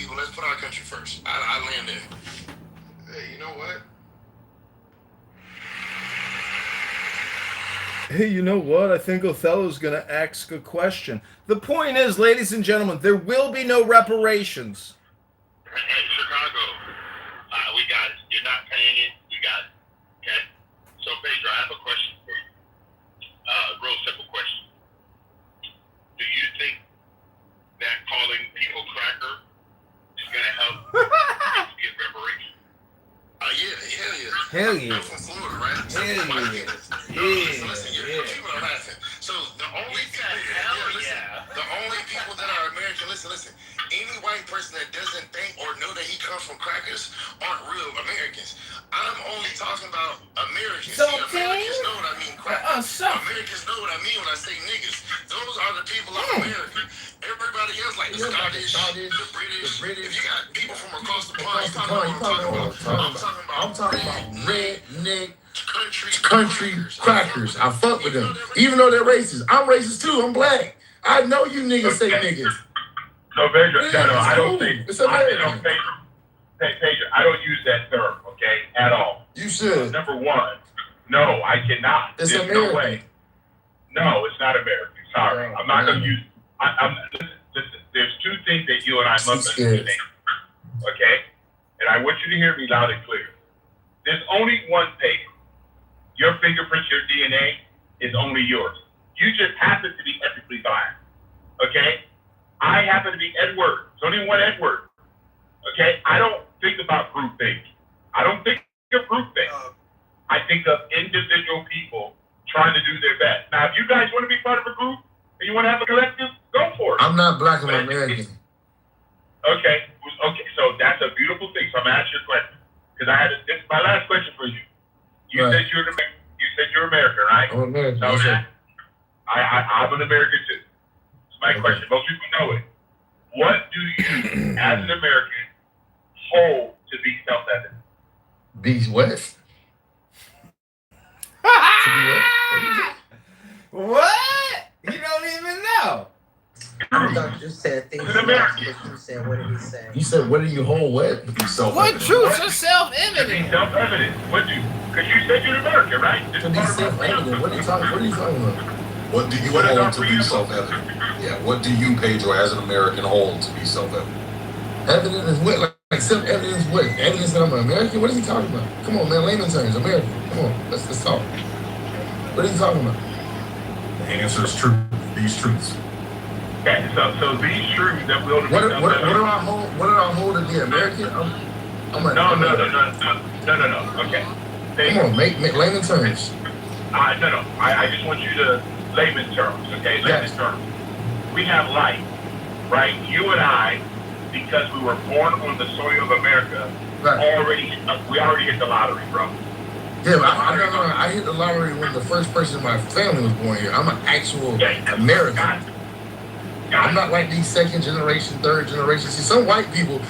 people. Let's put our country first. I land there. Hey, you know what? Hey, you know what? I think Othello's going to ask a question. The point is, ladies and gentlemen, there will be no reparations. Hey, Chicago, we got it. You're not paying it. We got it. Okay? So, Pedro, I have a question for you. Real simple question. Do you think that calling people cracker is going to help people get reparations? Yeah, hell yeah. Hell yeah. I'm from Florida, right? So Hell yeah. So listen, people are laughing. So the only people that are American, listen. Any white person that doesn't think or know that he comes from crackers aren't real Americans. I'm only talking about Americans. So, See, Americans know what I mean crackers. So. Americans know what I mean when I say niggas. Those are the people of America. Everybody else, like the Scottish, the British. If you got people from across the pond, you know what I'm talking about. Redneck country crackers. I fuck with them. Even though they're racist. I'm racist too. I'm black. I know you niggas say niggas. No, Pedro, no, I don't think. It's American. Pedro, I don't use that term, okay, at all. You should. Number one, no, I cannot. It's There's American. no way. No, it's not American. Sorry. I'm not going to use. Listen, there's two things that you and I must understand. Okay? And I want you to hear me loud and clear. There's only one paper. Your fingerprints, your DNA is only yours. You just happen to be ethically biased. Okay? I happen to be Edward. There's only one Edward. Okay? I don't think about groupthink. I don't think of groupthink. I think of individual people trying to do their best. Now, if you guys want to be part of a group and you want to have a collective, go for it. I'm not black and American. Okay, so that's a beautiful thing. So I'm gonna ask you a question because this is my last question for you. You Right. said you're American, right? I'm American. So I'm an American too. It's my question. Most people know it. What do you, as an American, hold to be self-evident? Be what? What? You don't even know. I thought you said things. You said, what did he say? You said, what do you hold what? What truths are self-evident? Self-evident. What do you? Because you said you're American, right? To be self-evident. What are you talking about? What do you hold to be self-evident? Yeah, what do you, Pedro, as an American, hold to be self-evident? Evidence is what? Like self-evidence is what? Evidence that I'm an American? What is he talking about? Come on, man. Layman terms. American. Come on. Let's talk. What is he talking about? The answer is truth. These truths. Okay, so these truths that we'll what do I hold to be American? No. Okay. Come on, make layman terms. No. I just want you to layman terms, okay? Layman terms. We have life, right? You and I, because we were born on the soil of America, we already hit the lottery, bro. Yeah, but I hit the lottery when the first person in my family was born here. I'm an actual American. I'm not like these second generation, third generation. See, the white people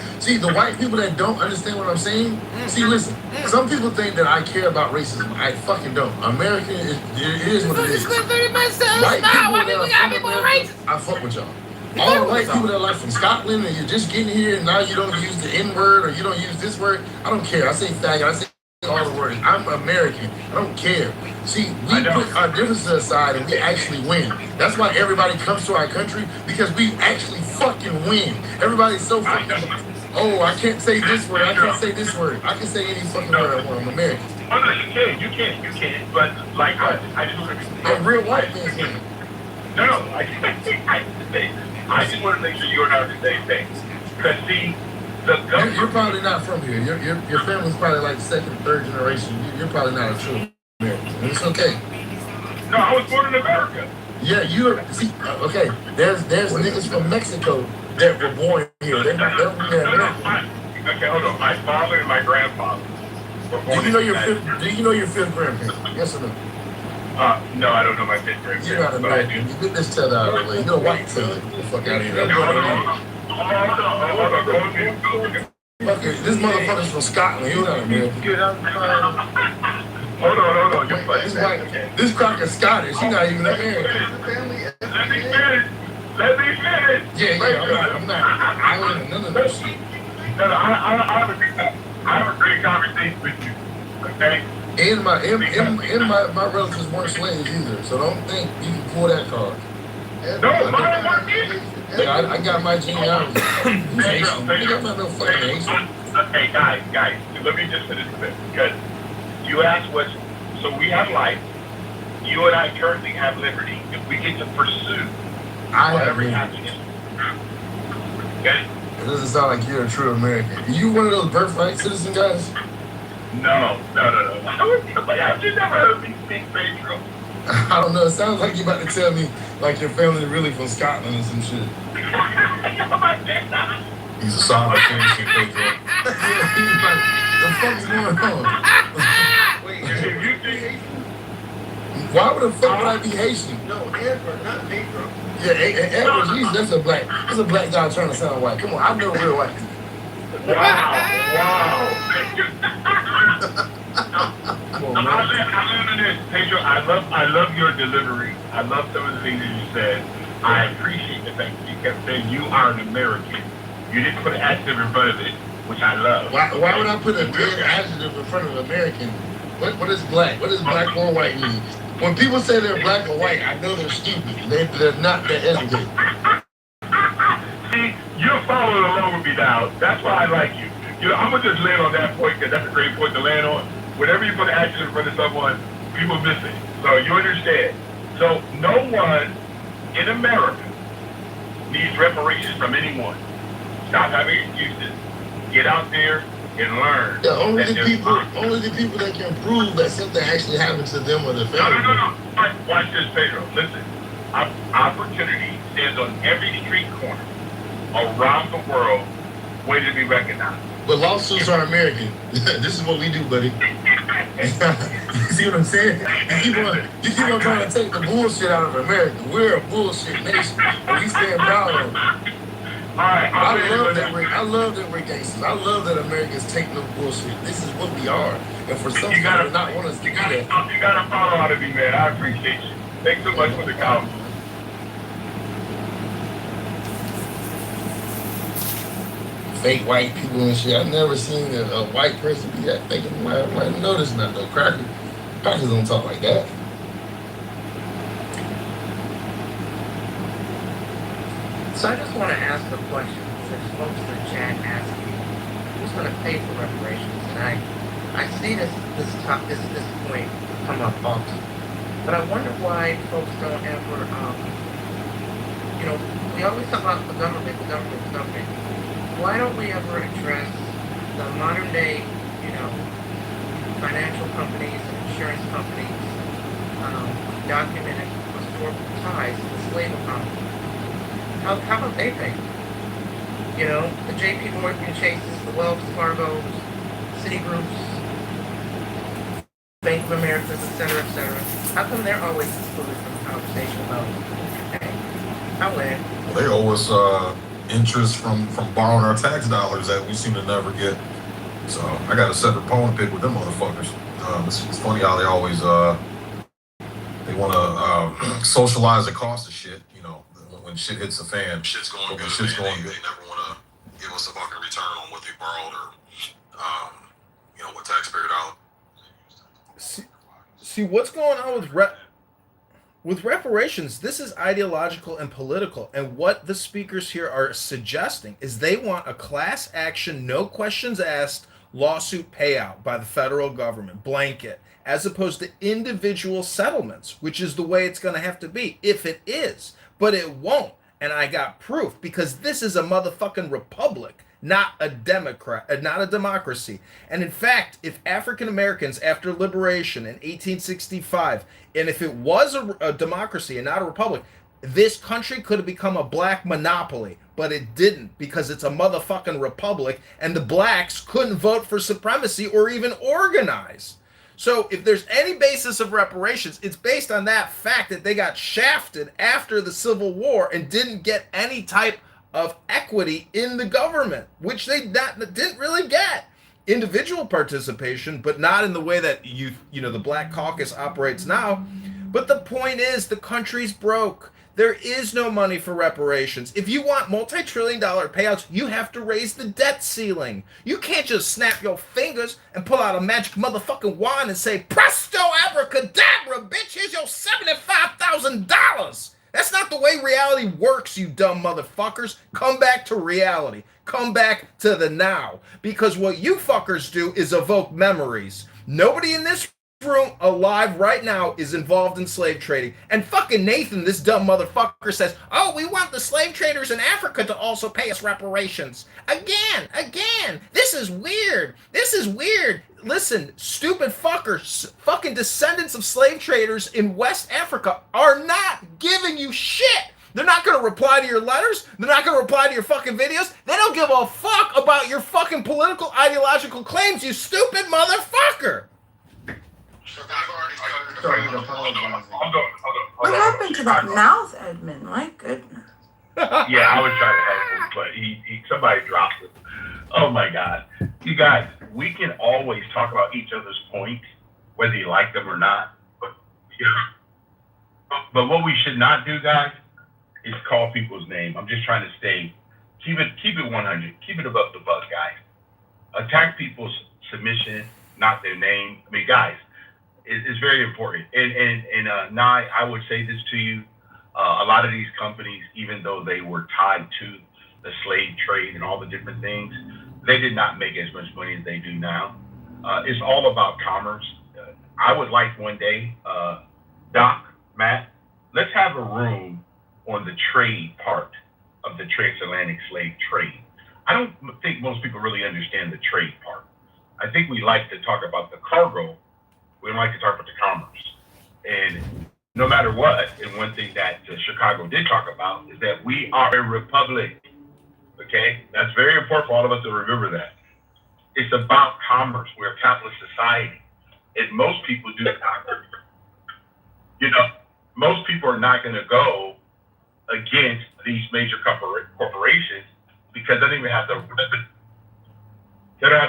that don't understand what I'm saying, listen, some people think that I care about racism. I fucking don't. American, it is what it is. White people that are from America, I fuck with y'all. All the white people that are like from Scotland and you're just getting here and now you don't use the N-word or you don't use this word, I don't care. I say faggot, I say all the words. I'm American. I don't care. See, we put our differences aside and we actually win. That's why everybody comes to our country, because we actually fucking win. Everybody's so fucking, I can't say this word, I can't say this word. I can say any fucking word I want. I'm American. Oh, no, you can. But, like, I just want to be... A real white man's man. No, I just want to make sure you and I are the same thing. Because, see, the government... You're probably not from here. Your family's probably like second, third generation. You're probably not a true American. And it's okay. No, I was born in America. Yeah, okay. There's niggas from Mexico that were born here. They're American. Okay, hold on. My father and my grandfather were born Do you know your fifth grandparent? Yes or no? No, I don't know my fifth grandparent. You're not American. You get this tether out of the way. You're a white tether. Get the fuck out of here. Hold on. Okay, this motherfucker's from Scotland. You're not American. Hold on. You're This crocker's Scottish. He's not even American. Let me finish. Yeah, I'm not. I ain't none of that shit. No, I have a great conversation with you. Okay. And my relatives weren't slaves either, so don't think you can pull that card. No, mine weren't either. Yeah, I got my genealogy. I'm not no fucking Haitian. Okay, guys, let me just finish this because you asked what. So we have life. You and I currently have liberty. If we get to pursue whatever happiness. Okay. It doesn't sound like you're a true American. Are you one of those birthright citizen guys? No. I've just never heard me speak Pedro. I don't know. It sounds like you're about to tell me like your family really from Scotland or some shit. He's a sovereign citizen, Pedro. He's like, the fuck's going on? Wait, If you think Why would the fuck would I be Haitian? no, Edward, not Pedro. Yeah, Edward, Jesus, that's a black guy trying to sound white. Come on, I know real white people. wow. Come on, man. I live in this, Pedro. I love your delivery. I love some of the things that you said. I appreciate the fact that you kept saying you are an American. You didn't put an adjective in front of it, which I love. Why would I put a dead adjective in front of American? What is black? What does black or white mean? When people say they're black or white, I know they're stupid. They're not that educated. See, you're following along with me now. That's why I like you. You know, I'm going to just land on that point because that's a great point to land on. Whenever you put an adjective in front of someone, people miss it. So you understand. So no one in America needs reparations from anyone. Stop having excuses. Get out there and learn. Yeah, only the people that can prove that something actually happened to them or their family. No. Watch this, Pedro. Listen. Opportunity stands on every street corner around the world waiting to be recognized. But lawsuits are American. This is what we do, buddy. You see what I'm saying? You keep on trying to take the bullshit out of America. We're a bullshit nation. And we stand proud of it. All right, I love that we're gangsters. I love that Americans take no bullshit. This is what we are. And for some people to not want us to do that. You got to follow out of me, man. I appreciate you. Thanks so much for the comment. Fake white people and shit. I've never seen a white person be that fake and white. I'm like, no, that's not no crackers. Crackers don't talk like that. So I just want to ask a question, since folks in the chat asking who's going to pay for reparations, and I see this point come up often, but I wonder why folks don't ever, we always talk about the government. Why don't we ever address the modern day, financial companies and insurance companies, documented historical ties to the slave economy? How about they pay? The J.P. Morgan Chases, the Wells Fargo's, Citigroups, Bank of America's, et cetera, et cetera. How come they're always excluded from the conversation about hey, I win? Well, they owe us interest from borrowing our tax dollars that we seem to never get. So I got a separate poem pick with them motherfuckers. It's funny how they always they want to socialize the cost of shit. When shit hits the fan, shit's going good. They never want to give us a fucking return on what they borrowed or what taxpayer dollar. See what's going on with reparations. This is ideological and political, and what the speakers here are suggesting is they want a class action, no questions asked lawsuit payout by the federal government, blanket, as opposed to individual settlements, which is the way it's going to have to be if it is. But it won't, and I got proof, because this is a motherfucking republic, not a democracy. And in fact, if African Americans after liberation in 1865, and if it was a democracy and not a republic, this country could have become a black monopoly, but it didn't, because it's a motherfucking republic, and the blacks couldn't vote for supremacy or even organize. So if there's any basis of reparations, it's based on that fact that they got shafted after the Civil War and didn't get any type of equity in the government, which they didn't really get. Individual participation, but not in the way that the Black Caucus operates now. But the point is, the country's broke. There is no money for reparations. If you want multi-trillion-dollar payouts, you have to raise the debt ceiling. You can't just snap your fingers and pull out a magic motherfucking wand and say, presto abracadabra, bitch, here's your $75,000. That's not the way reality works, you dumb motherfuckers. Come back to reality. Come back to the now. Because what you fuckers do is evoke memories. Nobody in this room alive right now is involved in slave trading. And fucking Nathan, this dumb motherfucker, says, oh, we want the slave traders in Africa to also pay us reparations. Again. This is weird. Listen, stupid fuckers, fucking descendants of slave traders in West Africa are not giving you shit. They're not going to reply to your letters. They're not going to reply to your fucking videos. They don't give a fuck about your fucking political ideological claims, you stupid motherfucker. What happened to that mouth, Edmund? My goodness. Yeah, I was trying to help him, but somebody dropped it. Oh my God. You guys, we can always talk about each other's points, whether you like them or not. But what we should not do, guys, is call people's name. I'm just trying to keep it 100, keep it above the buck, guys. Attack people's submission, not their name. I mean, guys, it's very important. And Nye, I would say this to you. A lot of these companies, even though they were tied to the slave trade and all the different things, they did not make as much money as they do now. It's all about commerce. I would like one day, Doc, Matt, let's have a room on the trade part of the transatlantic slave trade. I don't think most people really understand the trade part. I think we like to talk about the cargo. We don't like to talk about the commerce. And no matter what, and one thing that Chicago did talk about is that we are a republic. Okay? That's very important for all of us to remember that. It's about commerce. We're a capitalist society. And most people do not. Most people are not going to go against these major corporations because they don't even have the revenue. They don't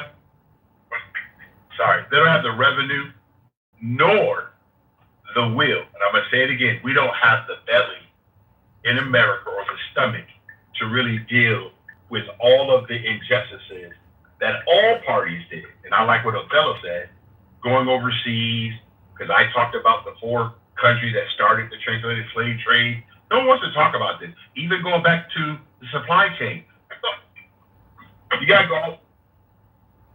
have the revenue nor the will. And I'm going to say it again. We don't have the belly in America or the stomach to really deal with all of the injustices that all parties did. And I like what Othello said, going overseas, because I talked about the 4 countries that started the transatlantic slave trade. No one wants to talk about this. Even going back to the supply chain. You got to go.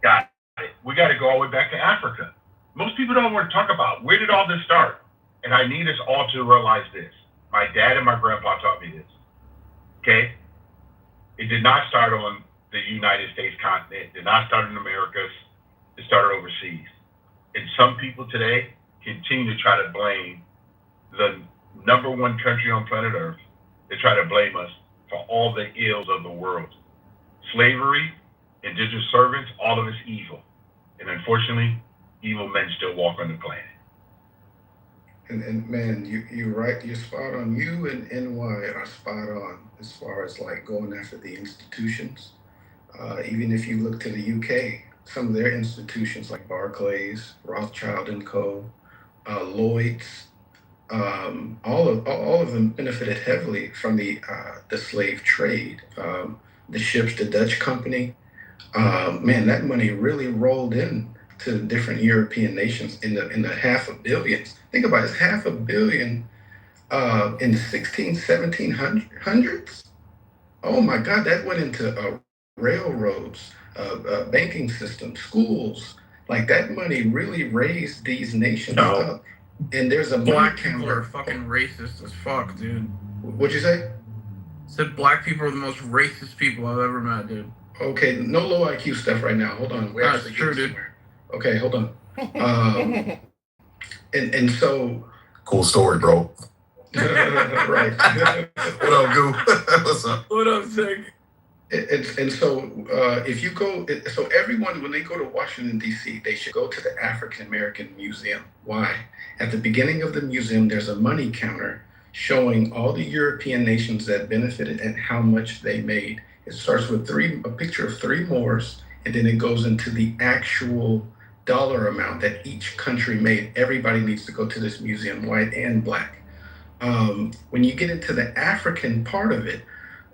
Got it. We got to go all the way back to Africa. Most people don't want to talk about where did all this start. And I need us all to realize this. My dad and my grandpa taught me this. Okay? It did not start on the United States continent. It did not start in the Americas. It started overseas. And some people today continue to try to blame the number 1 country on planet Earth. They try to blame us for all the ills of the world. Slavery, indentured servants, all of it's evil. And unfortunately, evil men still walk on the planet. And man, you're right. You're spot on. You and NY are spot on as far as like going after the institutions. Even if you look to the UK, some of their institutions like Barclays, Rothschild and Co., Lloyd's, all of them benefited heavily from the slave trade. The ships, the Dutch company, man, that money really rolled in to different European nations in the half a billions. Think about it, it's half a billion in the 1700s. Oh my God, that went into railroads, banking systems, schools. Like that money really raised these nations up. And there's a black people are fucking racist as fuck, dude. What'd you say? Said black people are the most racist people I've ever met, dude. Okay, no low IQ stuff right now. Hold on. That's true, dude. Okay, hold on. And so cool story, bro. Right. What up, Goo? What's up? What up, Zig? And so if you go, so everyone, when they go to Washington, D.C., they should go to the African American Museum. Why? At the beginning of the museum, there's a money counter showing all the European nations that benefited and how much they made. It starts with a picture of 3 Moors, and then it goes into the actual dollar amount that each country made. Everybody needs to go to this museum, white and black. When you get into the African part of it,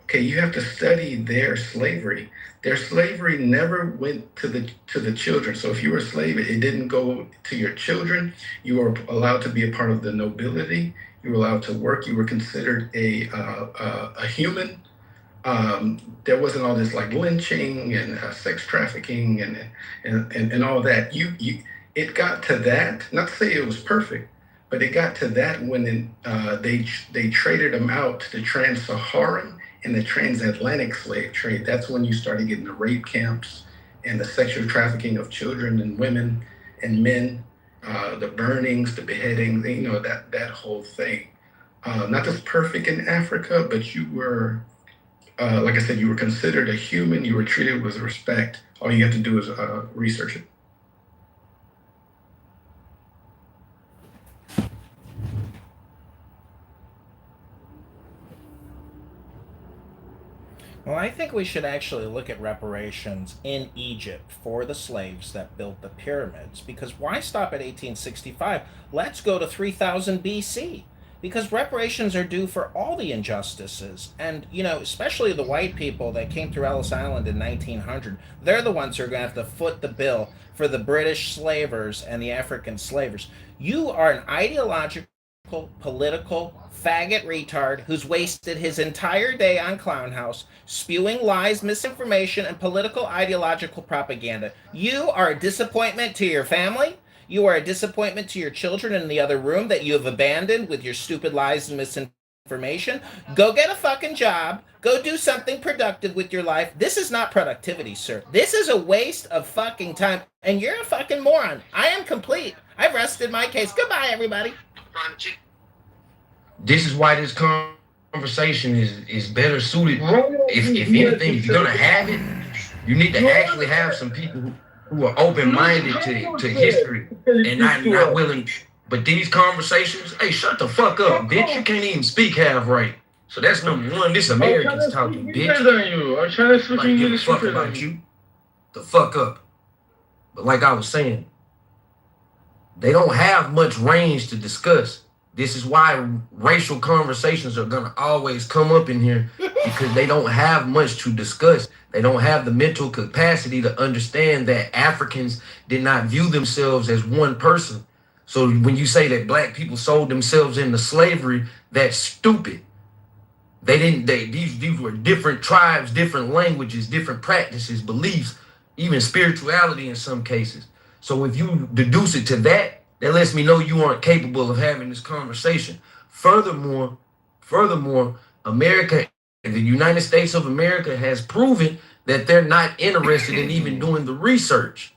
okay, you have to study their slavery. Their slavery never went to the children. So if you were a slave, it didn't go to your children. You were allowed to be a part of the nobility. You were allowed to work. You were considered a human. There wasn't all this like lynching and sex trafficking and all that. It got to that. Not to say it was perfect, but it got to that when they traded them out to the trans-Saharan and the transatlantic slave trade. That's when you started getting the rape camps and the sexual trafficking of children and women and men, the burnings, the beheadings, that whole thing. Not just perfect in Africa, but you were, like I said, you were considered a human. You were treated with respect. All you have to do is research it. Well, I think we should actually look at reparations in Egypt for the slaves that built the pyramids. Because why stop at 1865? Let's go to 3000 BC. Because reparations are due for all the injustices. And, especially the white people that came through Ellis Island in 1900, they're the ones who are going to have to foot the bill for the British slavers and the African slavers. You are an ideological, political faggot retard who's wasted his entire day on Clown House spewing lies, misinformation, and political ideological propaganda. You are a disappointment to your family. You are a disappointment to your children in the other room that you have abandoned with your stupid lies and misinformation. Go get a fucking job. Go do something productive with your life. This is not productivity, sir. This is a waste of fucking time. And you're a fucking moron. I am complete. I've rested my case. Goodbye, everybody. This is why this conversation is better suited. If anything, if you're gonna have it, you need to actually have some people who are open-minded to history and not willing. But these conversations, hey, shut the fuck up, bitch. You can't even speak half right. So that's number one. This Americans talking, bitch. I'm trying to speak Like, give a English fuck about you. The fuck up. But like I was saying, they don't have much range to discuss. This is why racial conversations are gonna always come up in here, because they don't have much to discuss. They don't have the mental capacity to understand that Africans did not view themselves as one person. So when you say that black people sold themselves into slavery, that's stupid. These were different tribes, different languages, different practices, beliefs, even spirituality in some cases. So if you deduce it to that lets me know you aren't capable of having this conversation. Furthermore, America, the United States of America has proven that they're not interested in even doing the research.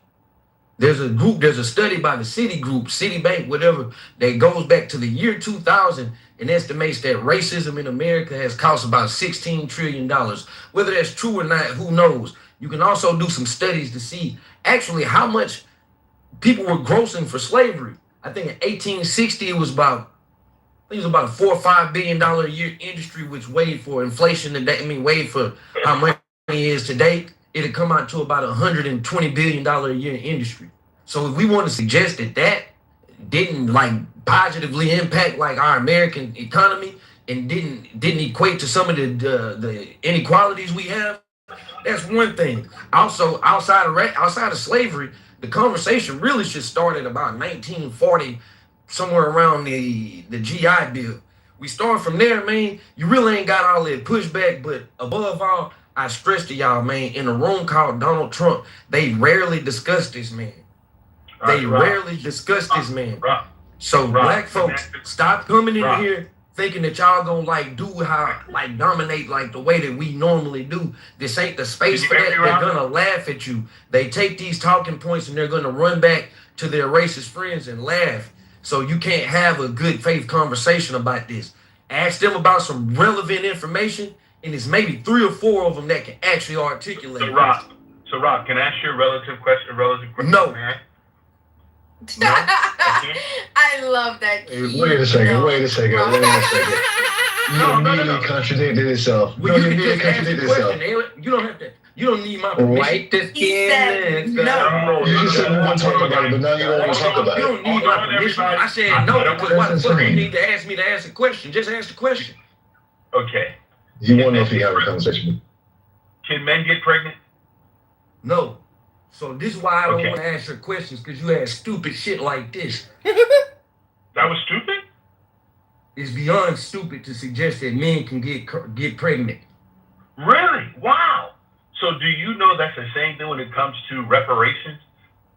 There's a study by the Citibank, whatever, that goes back to the year 2000 and estimates that racism in America has cost about $16 trillion. Whether that's true or not, who knows? You can also do some studies to see actually how much people were grossing for slavery. I think in 1860 it was about a $4 or $5 billion a year industry, which weighed for inflation today. Weighed for how much money is today. It'd come out to about $120 billion a year industry. So if we want to suggest that didn't positively impact our American economy and didn't equate to some of the inequalities we have, that's one thing. Also, outside of slavery, the conversation really should start at about 1940, somewhere around the GI Bill. We start from there, man. You really ain't got all that pushback, but above all, I stress to y'all, man, in a room called Donald Trump, they rarely discuss this man. So black folks, stop coming in here thinking that y'all gonna dominate the way that we normally do. This ain't the space for that. They're gonna laugh at you. They take these talking points and they're gonna run back to their racist friends and laugh. So you can't have a good faith conversation about this. Ask them about some relevant information, and it's maybe 3 or 4 of them that can actually articulate. So Rob, can I ask you a relative question? No. Man? No? I love that. Wait a second. You immediately contradicted yourself. Well, you can just ask the question. You don't have to. You don't need my permission. Wipe the He skin. said and no. stuff. You just said we won't talk about it, but now you don't want to talk about You it. don't need my permission. I said no because why the fuck you need to ask me to ask a question? Just ask the question. Okay. You want to know if you have a conversation. Can men get pregnant? No. So this is why I don't Okay. want to ask your questions because you ask stupid shit like this. That was stupid? It's beyond stupid to suggest that men can get pregnant. Really? Wow. So do you know that's the same thing when it comes to reparations?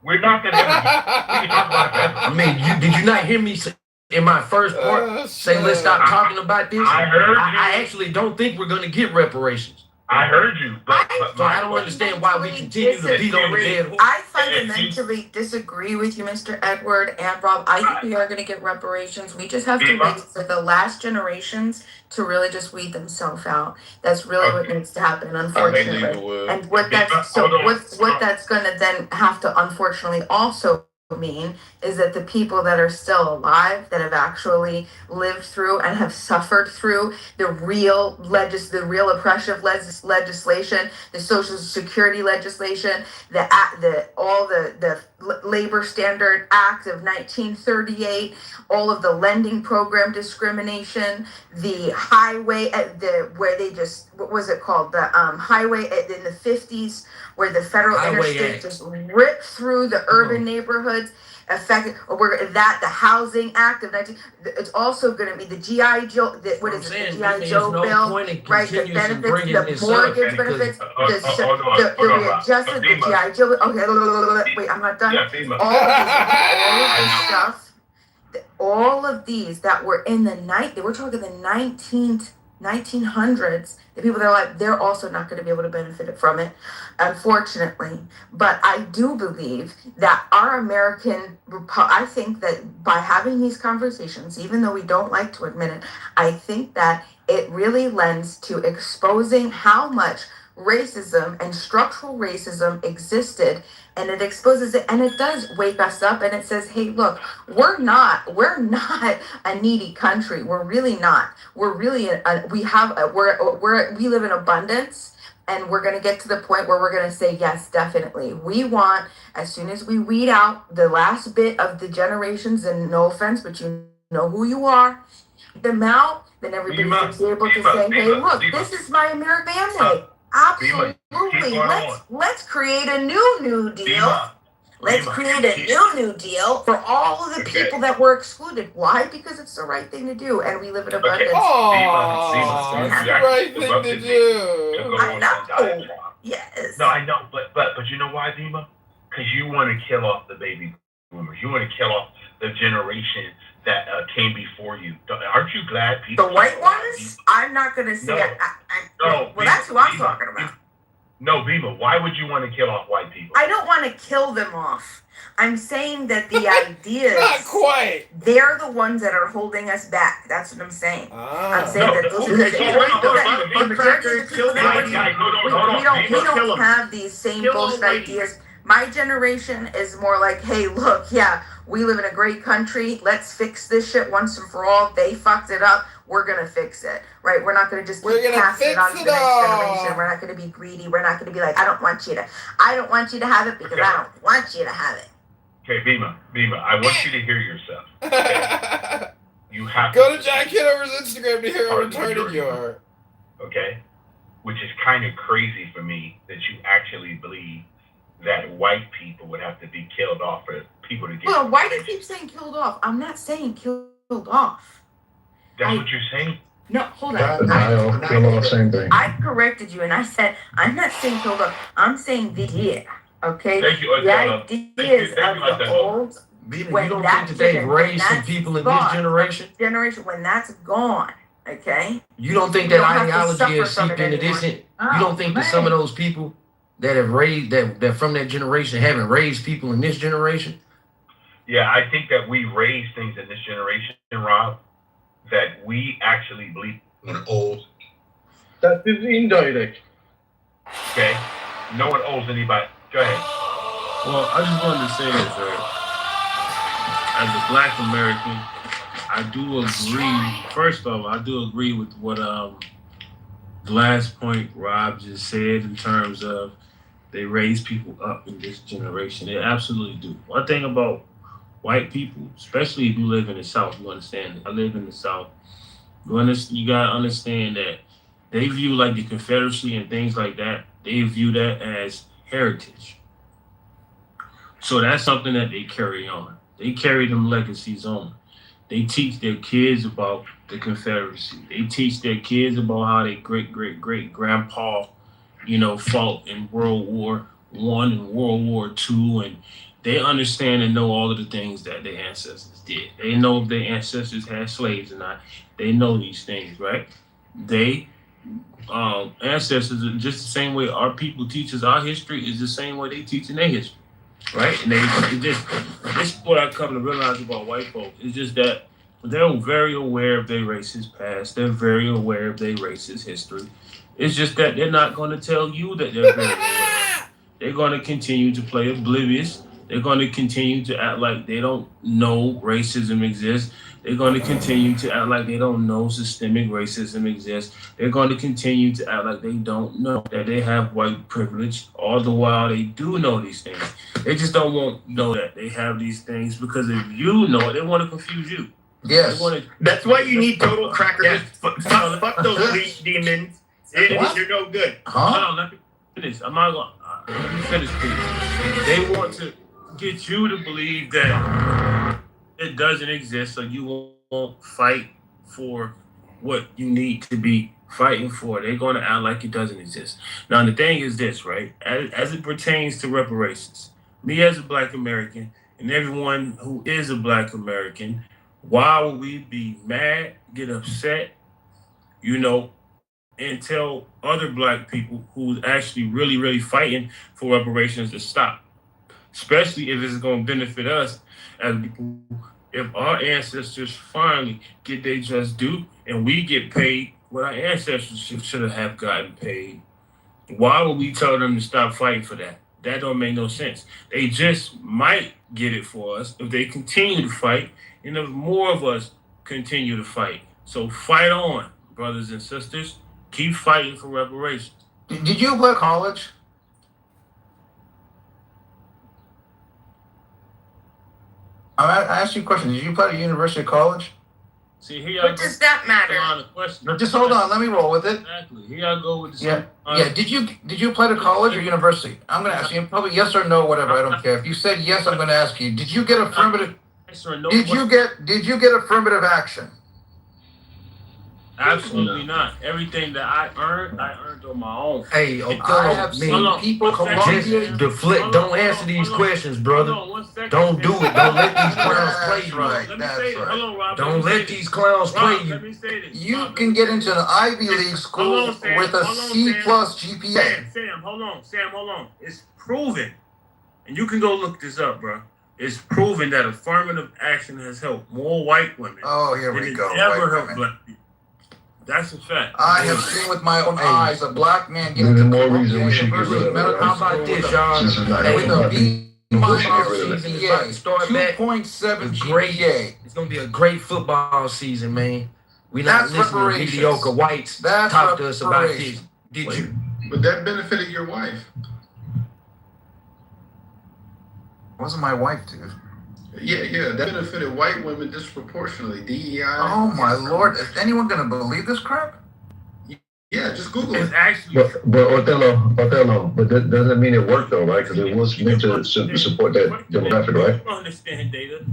We're not going to ever we can talk about that. I mean, did you not hear me say in my first part say let's stop talking about this? I heard you. I actually don't think we're gonna get reparations. I heard you, but So I don't understand why we continue to beat on the dead horse. I fundamentally disagree with you, Mr. Edward and Rob. I think we are going to get reparations. We just have to wait for the last generations to really just weed themselves out. That's really what needs to happen, unfortunately. And what that's going to then have to unfortunately also mean is that the people that are still alive that have actually lived through and have suffered through the real oppressive legislation, the Social Security legislation, the Labor Standard Act of 1938, all of the lending program discrimination, the highway where they just what was it called the highway in the 50s where the federal interstate just ripped through the urban neighborhoods, affected the Housing Act of 19. It's also going to be the GI Joe. The GI Joe bill, right? The benefits, the mortgage benefits, the readjustment, the GI Joe. Okay, wait, I'm not done. All of this stuff. All of these that were in the night, we're talking the 1900s, the people that are like, they're also not going to be able to benefit from it, unfortunately. But I do believe that our I think that by having these conversations, even though we don't like to admit it, I think that it really lends to exposing how much racism and structural racism existed, and it exposes it, and it does wake us up, and it says, hey, look, we're not a needy country. We're really not. We're really we live in abundance, and we're going to get to the point where we're going to say, yes, definitely. We want, as soon as we weed out the last bit of the generations, and no offense, but you know who you are, them out, then everybody's going to be able to say, hey, look, this is my American family. Absolutely. Let's create a new deal. Let's create a new deal for all of the people that were excluded. Why? Because it's the right thing to do, and we live in abundance. Oh, it's the right thing to do. I know. Yes. No, I know, but you know why, Dima? Because you want to kill off the baby boomers. You want to kill off the generation that came before you. Aren't you glad people? The white ones? I'm not going to say. No. Well, that's who I'm talking about. No, Bima, why would you want to kill off white people? I don't want to kill them off. I'm saying that the ideas, not quite. They're the ones that are holding us back. That's what I'm saying. I'm saying that those are the majority of the people that we don't have these same bullshit ideas. My generation is more like, hey, look, yeah, we live in a great country. Let's fix this shit once and for all. They fucked it up. We're going to fix it, right? We're not going to just keep passing it on to the next generation. We're not going to be greedy. We're not going to be like, I don't want you to have it because I don't want you to have it. Okay, Bima, I want you to hear yourself. Okay? You have to go to Jack Kitover's Instagram to hear how retarded you are. Okay? Which is kind of crazy for me that you actually believe that white people would have to be killed off for people to get. Well, why do you keep saying killed off? I'm not saying killed off. That's what you're saying? No, hold on. Same thing. I corrected you and I said, I'm not saying killed off. I'm saying the idea. Okay? Thank you, the ideas of the old. You don't think that they've raised some people in this generation? When that's gone. Okay? You don't think that ideology has seeped into this? You don't think that some of those people that have raised that from that generation haven't raised people in this generation? Yeah, I think that we raise things in this generation, Rob, that we actually believe in old. That is indirect. Okay? No one owes anybody. Go ahead. Well, I just wanted to say is that as a Black American, I do agree. First off, I do agree with what the last point Rob just said in terms of they raise people up in this generation. They absolutely do. One thing about white people, especially if you live in the South, you understand. I live in the South. You gotta understand that they view like the Confederacy and things like that. They view that as heritage. So that's something that they carry on. They carry them legacies on. They teach their kids about the Confederacy. They teach their kids about how their great grandpa, fought in World War I and World War II, and they understand and know all of the things that their ancestors did. They know if their ancestors had slaves or not. They know these things, right? They ancestors are just the same way our people teach us our history is the same way they teach in their history, right? And this is what I come to realize about white folk. It's just that they're very aware of their racist past. They're very aware of their racist history. It's just that they're not going to tell you that they're very aware. They're going to continue to play oblivious. They're going to continue to act like they don't know racism exists. They're going to continue to act like they don't know systemic racism exists. They're going to continue to act like they don't know that they have white privilege, all the while they do know these things. They just don't want to know that they have these things because if you know it, they want to confuse you. Yes. That's why you need total cracker. Yeah. Fuck those leash demons. You're no good. Hold on, let me finish. I'm not going to. Let me finish, please. They want to get you to believe that it doesn't exist, so you won't fight for what you need to be fighting for. They're going to act like it doesn't exist. Now, the thing is this, right? As it pertains to reparations, me as a Black American and everyone who is a Black American, why would we be mad, get upset, and tell other Black people who's actually really, really fighting for reparations to stop? Especially if it's going to benefit us as people. If our ancestors finally get their just due and we get paid what our ancestors should have gotten paid, why would we tell them to stop fighting for that? That don't make no sense. They just might get it for us if they continue to fight and if more of us continue to fight. So fight on, brothers and sisters. Keep fighting for reparations. Did you play college? I asked you a question. Did you play at University of College? See, here What does that matter? No, just hold on. Let me roll with it. Exactly. Here I go with the Yeah. Did you play to college or university? I'm gonna ask you probably yes or no, whatever. I don't care. If you said yes, I'm gonna ask you. Did you get affirmative? Did you get affirmative action? Absolutely not. Everything that I earned on my own. Hey, I have seen people just deflect. Don't answer these questions, brother. Don't do it. Don't let these clowns play you. Right. Don't let these clowns play you. Let me say this. You can get into an Ivy League school with a C+ GPA. Sam, hold on. It's proven, and you can go look this up, bro. It's proven that affirmative action has helped more white women. Oh, here we go. Ever helped Black people. That's a fact. I have seen with my own eyes a Black man get into more reason we should get rid of it. How about this, y'all? With a B- GPA, 2.7 GPA. It's gonna be a great football season, man. We not listening to mediocre whites talk to us about this. Did you? But that benefited your wife. Wasn't my wife, dude. Yeah, that benefited white women disproportionately. DEI. Oh my Lord! Is anyone gonna believe this crap? Yeah, just Google It's it. actually. But Othello, but that doesn't mean it worked though, right? Because it was meant to support that demographic, right? You understand data.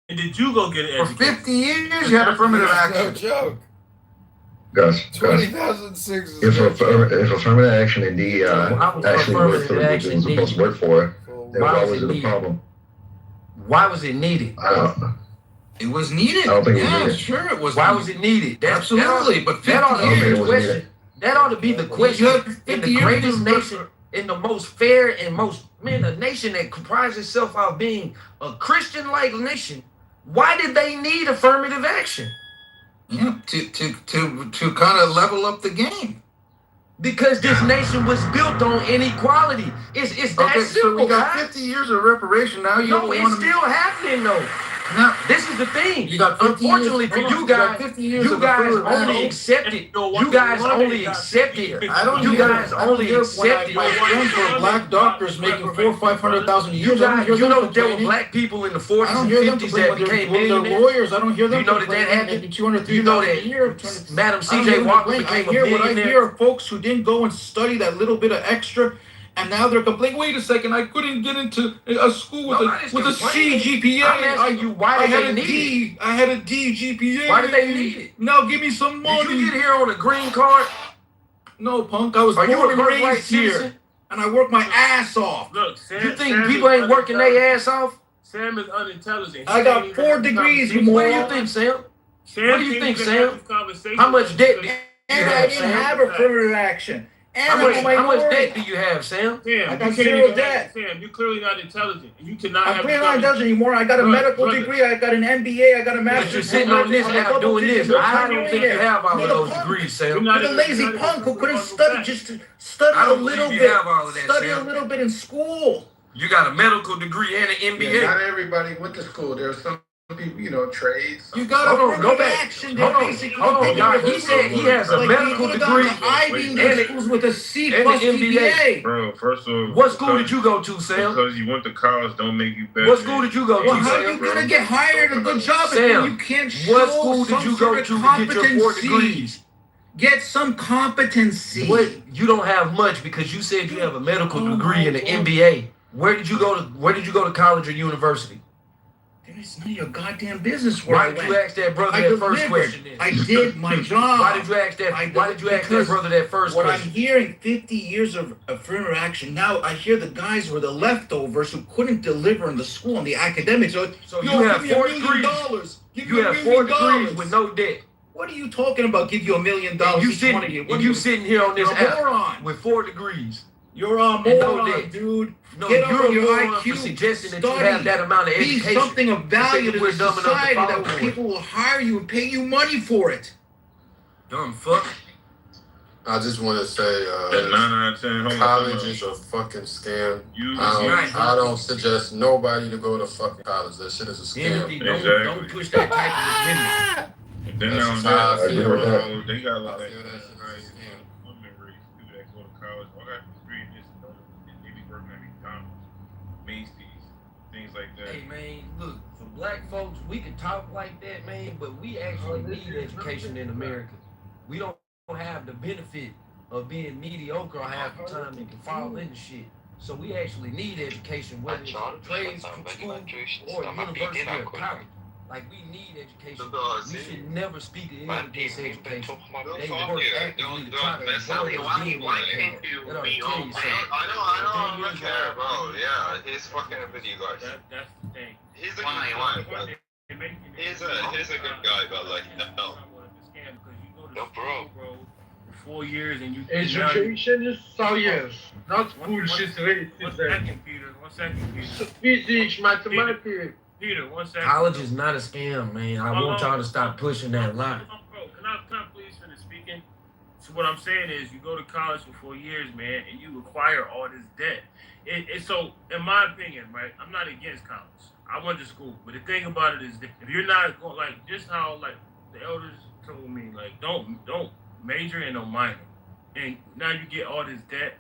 And did you go get it For 50 years, you had affirmative No action. joke. Guys, 2006 is if affirmative action and DEI actually worked for what it was supposed to work for, then why was it a problem? Why was it needed? It was needed. I don't think it was needed. Sure it was. Why was it needed? Absolutely, but 50 that ought to be years. the question. That ought to be the question. In the greatest nation, in the most fair and most a nation that comprises itself of being a Christian-like nation. Why did they need affirmative action? Yeah, to kind of level up the game. Because this nation was built on inequality. It's that Okay, simple. so we got guys. 50 years of reparation. Now you No, don't it's want to. still happening though. Now, This is the thing. you got 50 Unfortunately years, for hold on, you got guys, 50 years you of guys affirmative only action. accepted. You guys only accepted. I don't You hear, guys I don't only hear when I accepted. my friends were black doctors making 400,000 or 500,000 a year. You guys, I don't hear you them know that there were complaining. black people in the I 40s don't and hear them 50s complaining that became when they're millionaires. lawyers. I don't hear them You know that complaining, happened. making 200,000, You know 3,000 a that year. Madam I don't hear C.J. them Walker complaining. became I hear a what I millionaire. hear are folks who didn't go and study that little bit of extra, and now they're complaining. Wait a second, I couldn't get into a school with a C GPA. I'm asking you, why I did had they a need D. I had a D GPA. Why did they need it? Now give me some money. Did you get here on a green card? No, punk. I was Are you born a and birthright raised here, citizen? and I worked my ass off. Look, Sam, You think Sam people is ain't working their ass off? Sam is unintelligent. I got 4 degrees, you What do you moron. think, Sam? Sam What do you think, Sam? How much debt do you And I have, didn't Sam? have affirmative action. And How I'm a much minority. debt do you have, Sam? Sam, I you got can't zero even debt. Sam, you're clearly not intelligent. You cannot I'm have clearly not intelligent anymore. I got a medical degree. I got an MBA. I got a But master's. you're sitting on this app doing this. I don't think you have all of You're those the punk. degrees, Sam. You're the lazy punk who couldn't study, just to study I a don't little believe you bit. have all of that, Study a Sam. little bit in school. You got a medical degree and an MBA. Yeah, not everybody went to school. There are some people, you know, trades. You got Hold on, go affirmative back. action. Hold on, hold on, y'all. He said he has a medical degree Ivy and League schools with a C and plus an MBA. GPA. Bro, first of all, What school did you go to, Sam? Because you went to college don't make you better. What school did you go Well, to, how are you Sam? gonna get hired a good job if Sam, you can't show what school did some you sort go of to get your 4 competency? degrees? Get some competency. What, you don't have much because you said you have a medical degree and an MBA. Where did you go to college or university? It's none of your goddamn business where Why I did went. you ask that brother I that first delivered. question then? I did my job. Why did you ask that? Why did you ask that brother that first what question? I'm hearing 50 years of affirmative action. Now I hear the guys were the leftovers who couldn't deliver in the school and the academics. So you have 4 degrees. You have 4 degrees with no debt. What are you talking about? Give you $1 million? And you each one of sitting, you. and you sitting here on this You're a app moron. with 4 degrees. You're a And no moron, debt. dude. No, Get you're over a your moron IQ. for suggesting that Study. you have that amount of Be education. something of value to we're the dumb enough to society fall that for it. people will hire you and pay you money for it. Dumb fuck. I just want to say, 9 out of 10. Hold on, college is a fucking scam. You I don't suggest nobody to go to fucking college. That shit is a scam. Don't push that type of agenda. And then That's on just how I that, feel about it. they got like I that. feel that's a nice scam. Women race people that go to college. I got this degree in this, and they be working at McDonald's, Macy's, things like that. Hey man, look, for black folks, we can talk like that, man, but we actually need education in America. We don't have the benefit of being mediocre half the time and can fall into shit. So we actually need education, whether it's a trade school or a university or college. Like we need education. We should never speak against education. They work actively to try to avoid us being Why like can't that. you That ought to be tell on? you something. I don't care, bro. Yeah, he's fucking with you guys. That's the thing. He's a good guy, but he's a good guy, but like no. No, bro. 4 years and you. Education is science, not bullshit racism. One second, Peter. Physics, mathematics. Peter, 1 second. College is not a scam, man. I want y'all to stop pushing that line. Bro, can I please finish speaking? So what I'm saying is you go to college for 4 years, man, and you acquire all this debt. So, in my opinion, right, I'm not against college. I went to school. But the thing about it is that if you're not going, like, just how, like, the elders told me, like, don't major and no minor. And now you get all this debt,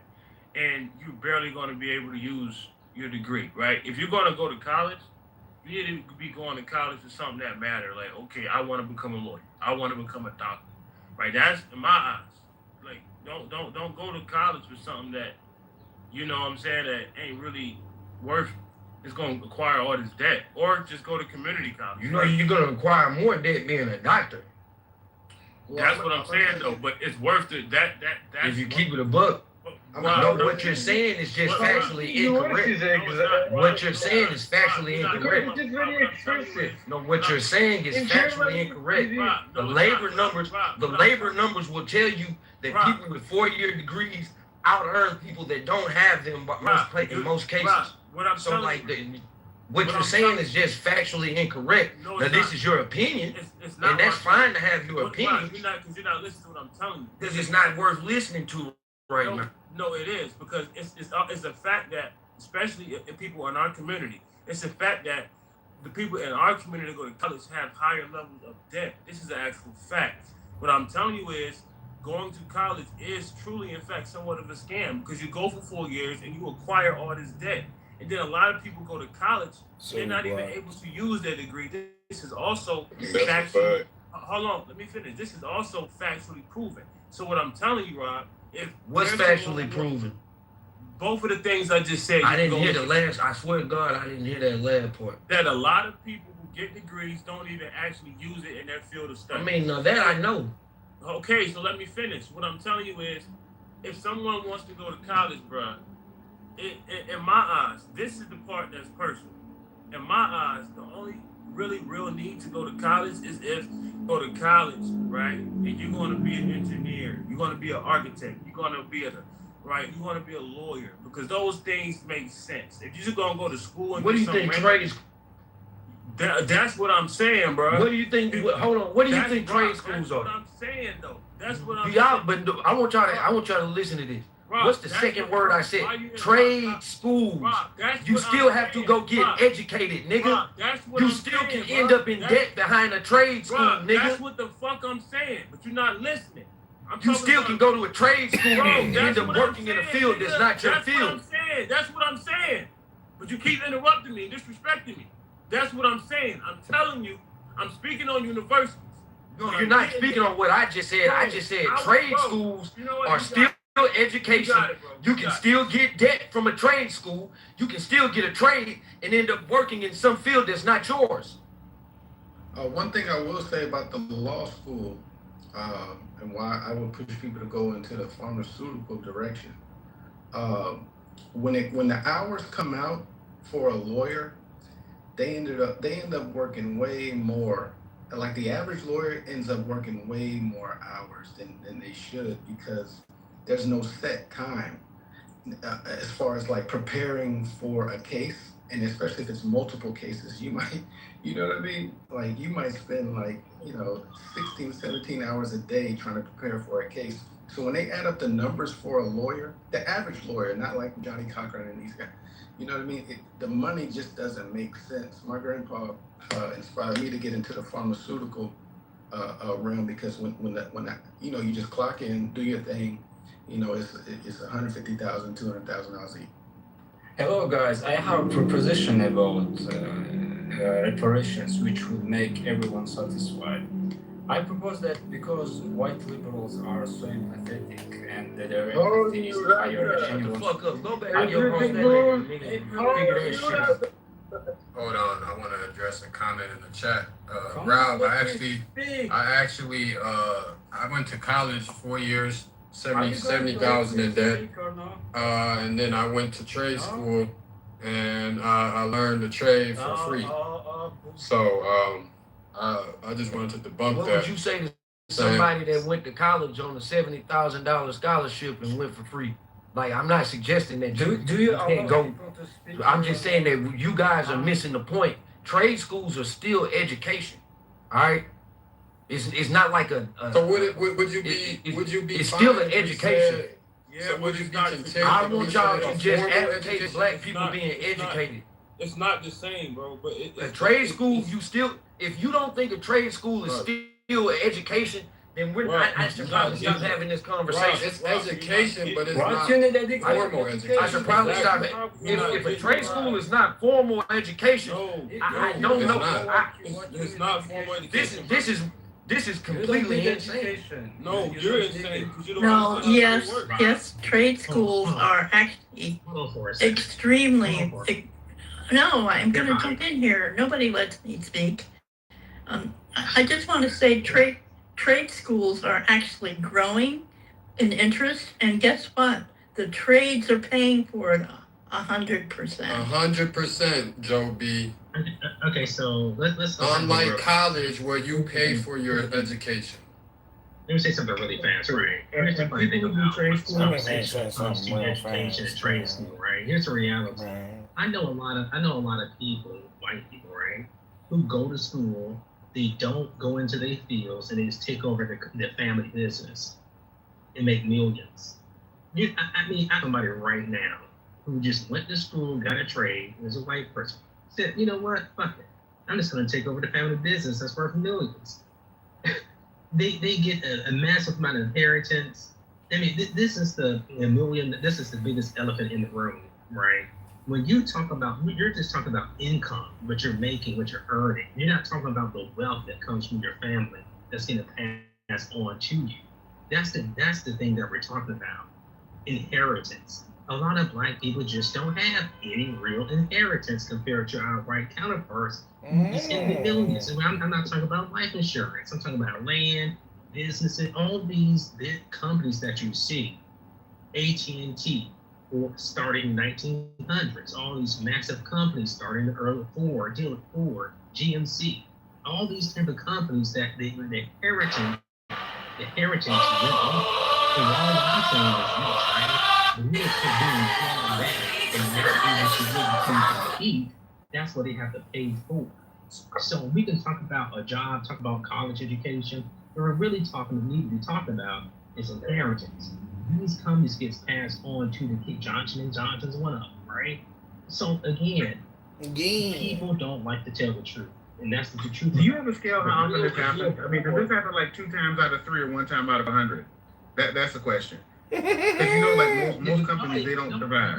and you're barely going to be able to use your degree, right? If you're going to go to college, you need to be going to college for something that matters. Like, okay, I want to become a lawyer. I want to become a doctor, right? That's in my eyes. Like, don't go to college for something that, you know what I'm saying, that ain't really worth. It's going to acquire all this debt, or just go to community college. You know you're gonna acquire more debt being a doctor. That's what I'm saying though, but it's worth it. That's if you keep it a buck. No, what you're saying is just factually incorrect. What you're saying is factually incorrect. It is very expensive. No, what you're saying is factually incorrect. The labor numbers will tell you that people with 4-year degrees out earn people that don't have them in most cases. So like what you're saying is just factually incorrect. Now this is your opinion, and that's fine to have your opinion. Because you're not listening to what I'm telling you. Because it's not worth listening to right now. No, it is, because it's a fact that, especially if people in our community, it's a fact that the people in our community that go to college have higher levels of debt. This is an actual fact. What I'm telling you is, going to college is truly, in fact, somewhat of a scam because you go for 4 years and you acquire all this debt. And then a lot of people go to college, they're not even able to use their degree. This is also factually. Hold on, let me finish. This is also factually proven. So what I'm telling you, Rob, if what's factually proven? Both of the things I just said. I didn't hear the last. I swear to God, I didn't hear that last part. That a lot of people who get degrees don't even actually use it in their field of study. I mean, that I know. Okay, so let me finish. What I'm telling you is, if someone wants to go to college, bruh, in my eyes, this is the part that's personal. In my eyes, the only really real need to go to college is if you go to college, right, and you're going to be an engineer, you're going to be an architect, you're going to be you want to be a lawyer, because those things make sense. If you're just going to go to school and what do you think trade? That's what I'm saying, bro. What do you think? Hold on. What do you think trade schools are? That's what I'm saying, though. That's what I'm saying. But I want y'all to listen to this. Rob, what's the second word I said? Trade schools. Rob, you still have to go get educated, nigga. Rob, you still can end up in debt behind a trade school, nigga. That's what the fuck I'm saying, but you're not listening. You still can go to a trade school and end up working in a field that's not your field. That's what I'm saying. But you keep interrupting me, disrespecting me. That's what I'm saying. I'm telling you, I'm speaking on universities. No, you're not speaking on what I just said. I just said trade schools are still education. You can still get debt from a trade school. You can still get a trade and end up working in some field that's not yours. One thing I will say about the law school, and why I would push people to go into the pharmaceutical direction. When the hours come out for a lawyer, they end up working way more. Like the average lawyer ends up working way more hours than they should, because there's no set time as far as like preparing for a case, and especially if it's multiple cases, you might, you know what I mean? Like you might spend 16, 17 hours a day trying to prepare for a case. So when they add up the numbers for a lawyer, the average lawyer, not like Johnny Cochran and these guys, you know what I mean? The money just doesn't make sense. My grandpa inspired me to get into the pharmaceutical realm, because when you just clock in, do your thing, it's $150,000, $200,000 a year. Hello guys, I have a proposition about reparations which would make everyone satisfied. I propose that because white liberals are so empathetic and that their empathy is higher than anyone's. Go back to your Hold on, I want to address a comment in the chat. Rob, I went to college 4 years, 70,000 in debt, and then I went to trade school, and I learned to trade for free. So I just wanted to debunk that. What would you say to somebody that went to college on a $70,000 scholarship and went for free? Like, I'm not suggesting that you can't go. I'm just saying that you guys are missing the point. Trade schools are still education. All right. It's not like a so would you be? It's still an education. So would you be content? I want y'all to just advocate for black people being educated. It's not the same, bro. But a trade school, if you don't think a trade school is still an education, then I should probably stop having this conversation. It's education, but it's not formal education. I should probably stop it. If a trade school is not formal education, I don't know. It's not formal education. This is completely insane. No, you're insane because you don't understand how it works. Yes, trade schools are actually extremely. No, I'm going to jump in here. Nobody lets me speak. I just want to say trade schools are actually growing in interest, and guess what? The trades are paying for it 100%. 100%, Joe B. Okay, so let's unlike college where you pay for your education. Let me say something really fast, right? Here's the funny thing about education and trade school, right? Here's the reality. I know a lot of people, white people, right, who go to school, they don't go into their fields, and they just take over their family business and make millions. I mean, I'm somebody right now who just went to school, got a trade, was a white person, said, you know what, fuck it. I'm just going to take over the family business that's worth millions. They get a massive amount of inheritance. I mean, this is this is the biggest elephant in the room, right? When you talk about, you're just talking about income, what you're making, what you're earning. You're not talking about the wealth that comes from your family that's going to pass on to you. That's the thing that we're talking about. Inheritance. A lot of black people just don't have any real inheritance compared to our white counterparts who's in the millions. And I'm not talking about life insurance. I'm talking about land, businesses, all these big companies that you see. AT&T, starting in 1900s. All these massive companies starting in the early Ford, GMC. All these type of companies that the heritage went on. And all I'm saying is this, right? The real estate being pulled back and not able to really compete, that's what they have to pay for. So we can talk about a job, talk about college education, but we're really need to be talking about is inheritance. These companies gets passed on to the Johnson & Johnson's one of them, right? So again, people don't like to tell the truth. And that's the truth. Do you have a scale how often this happens? I mean, does this happen like 2 times out of 3 or 1 time out of 100? That's the question. Because you know, like most companies, they don't survive.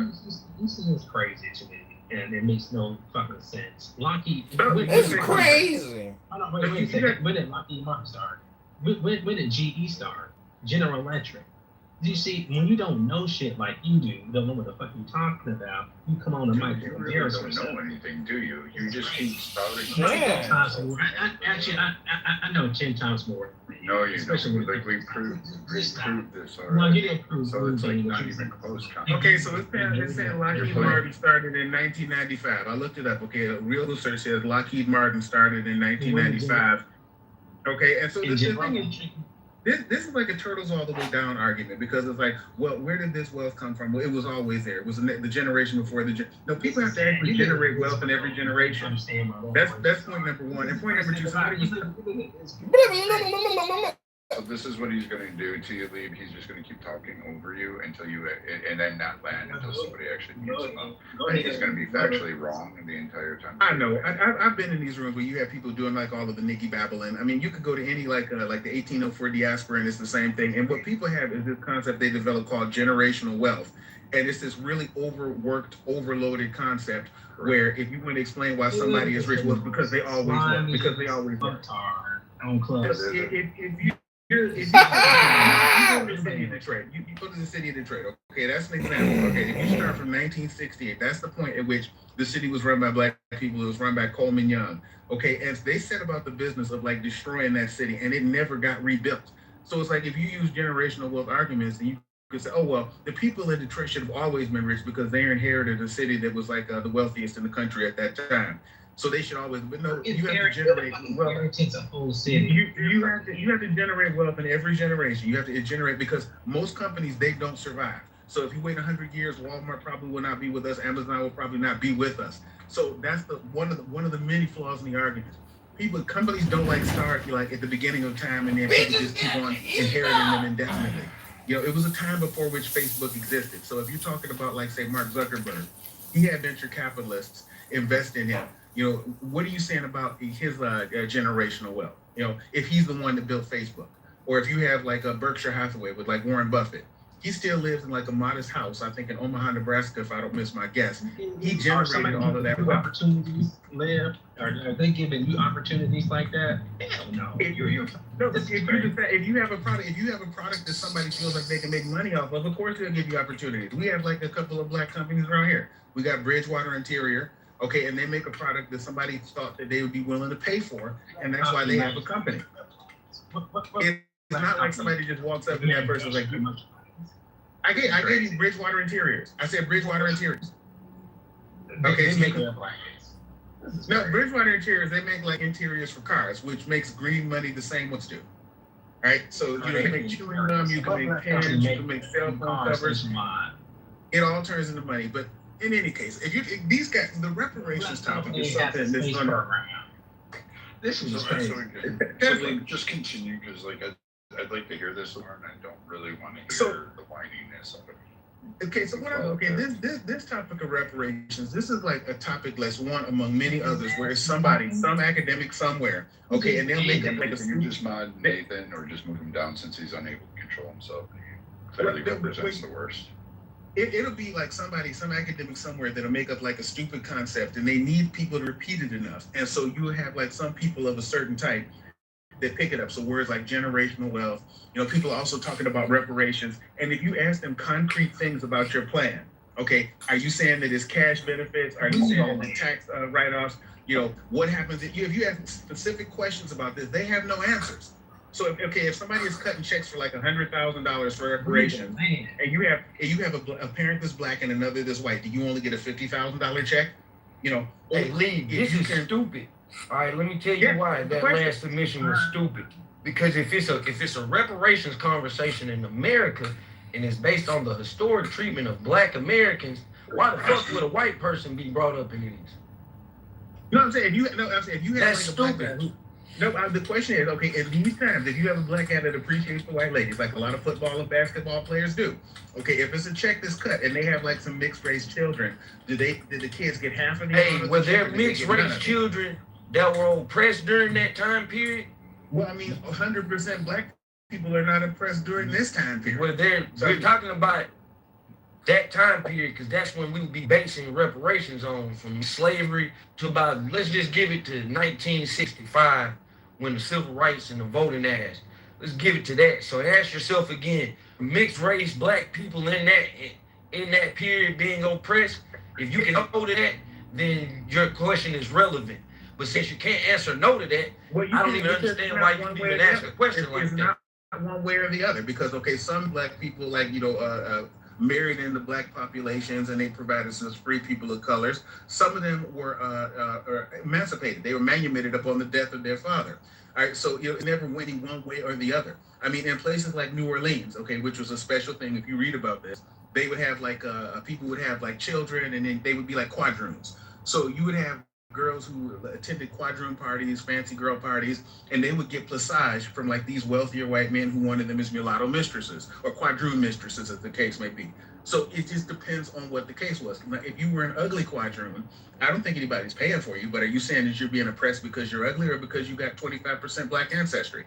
This is crazy to me, and it makes no fucking sense. Lockheed, it's crazy. Wait a second. When did Lockheed Martin start? When did GE start? General Electric. You see, when you don't know shit like you do, you don't know what the fuck you're talking about, you come on the mic You really don't know anything, do you? You just keep spouting. I know 10 times more. No, you don't. Like we proved this already. No, you didn't prove. So it's like not even close. Okay, so it's saying Lockheed Martin started in 1995. I looked it up. Okay, a real research says Lockheed Martin started in 1995. Okay, and so the thing is, this is like a turtles all the way down argument, because it's like, well, where did this wealth come from? Well, it was always there. It was the generation before no, people have to actually generate wealth in every generation. That's point number one. And point number two, So this is what he's going to do until you leave. He's just going to keep talking over you until you, and then not land until somebody actually mutes him up. And he's going to be factually wrong the entire time. I know. I've been in these rooms where you have people doing like all of the Nikki babbling. I mean, you could go to any like the 1804 diaspora, and it's the same thing. And what people have is this concept they developed called generational wealth. And it's this really overworked, overloaded concept where if you want to explain why somebody is rich, well, because they always work. Because they always work. On clubs. If you go to the city of Detroit, you go to the city of Detroit, okay, that's an example. Okay, if you start from 1968, that's the point at which the city was run by black people. It was run by Coleman Young. Okay, and they set about the business of like destroying that city, and it never got rebuilt. So it's like if you use generational wealth arguments, and you could say, oh, well, the people in Detroit should have always been rich because they inherited a city that was like the wealthiest in the country at that time. So they should always, but no, you have to generate wealth. It's a whole city. You have to generate wealth in every generation. You have to generate, because most companies, they don't survive. So if you wait 100 years, Walmart probably will not be with us. Amazon will probably not be with us. So that's one of the many flaws in the argument. Companies don't like start like at the beginning of time and then people just keep on inheriting them indefinitely. You know, it was a time before which Facebook existed. So if you're talking about like say Mark Zuckerberg, he had venture capitalists invest in him. You know, what are you saying about his generational wealth? You know, if he's the one that built Facebook, or if you have like a Berkshire Hathaway with like Warren Buffett, he still lives in like a modest house, I think in Omaha, Nebraska, if I don't miss my guess. He generated all of that wealth. Opportunities live? Are they giving you opportunities like that? Hell no. If you have a product that somebody feels like they can make money off of course they'll give you opportunities. We have like a couple of black companies around here. We got Bridgewater Interior. Okay, and they make a product that somebody thought that they would be willing to pay for, and that's why they have a company. It's not like somebody just walks up and that person's like, I gave you Bridgewater Interiors. I said Bridgewater Interiors. Okay, no, Bridgewater Interiors, they make like interiors for cars, which makes green money the same ones do. Right? So you can make chewing gum, you can make pens, you can make cell phone covers. It all turns into money, but in any case, if these guys, the reparations topic is something that's going to. This is definitely just continue, because like I'd like to hear this more, and I don't really want to hear the whininess of it. Okay, so this topic of reparations, this is like a topic that's one among many others where it's some academic somewhere, okay, and they'll make up like a. Can you just mod Nathan or just move him down since he's unable to control himself? He clearly represents the worst. It'll be like some academic somewhere that'll make up like a stupid concept, and they need people to repeat it enough, and so you have like some people of a certain type that pick it up. So words like generational wealth, people are also talking about reparations. And if you ask them concrete things about your plan, okay, are you saying that it's cash benefits? Are you saying the tax write-offs? What happens if you have specific questions about this? They have no answers. So if somebody is cutting checks for like $100,000 for reparations, and you have a parent that's black and another that's white, do you only get a $50,000 check? Hey, Lee, this is stupid. All right, let me tell you why that last submission was stupid. Because if it's a reparations conversation in America and it's based on the historic treatment of black Americans, why the fuck would a white person be brought up in these? No, I'm saying if you have that's like stupid. The question is, okay, at these times, if you have a black guy that appreciates the white ladies, like a lot of football and basketball players do, okay, if it's a check that's cut and they have like some mixed race children, did the kids get half of the? Hey, were there mixed race children that were oppressed during that time period? Well, I mean, 100% black people are not oppressed during this time period. Well, we're talking about that time period because that's when we would be basing reparations on, from slavery to about, let's just give it to 1965 when the Civil Rights and the Voting Act. Let's give it to that. So ask yourself again, mixed race black people in that period being oppressed, if you can hold to that, then your question is relevant. But since you can't answer no to that, I don't even understand why you even ask a question like that. Not one way or the other, because some black people married into black populations and they provided some free people of colors. Some of them were emancipated. They were manumitted upon the death of their father. All right, so it never went in one way or the other. I mean, in places like New Orleans, okay, which was a special thing. If you read about this, they would have people would have like children, and then they would be like quadroons. So you would have girls who attended quadroon parties, fancy girl parties, and they would get placage from like these wealthier white men who wanted them as mulatto mistresses or quadroon mistresses, as the case may be. So it just depends on what the case was. Now, if you were an ugly quadroon, I don't think anybody's paying for you, but are you saying that you're being oppressed because you're ugly or because you got 25% black ancestry?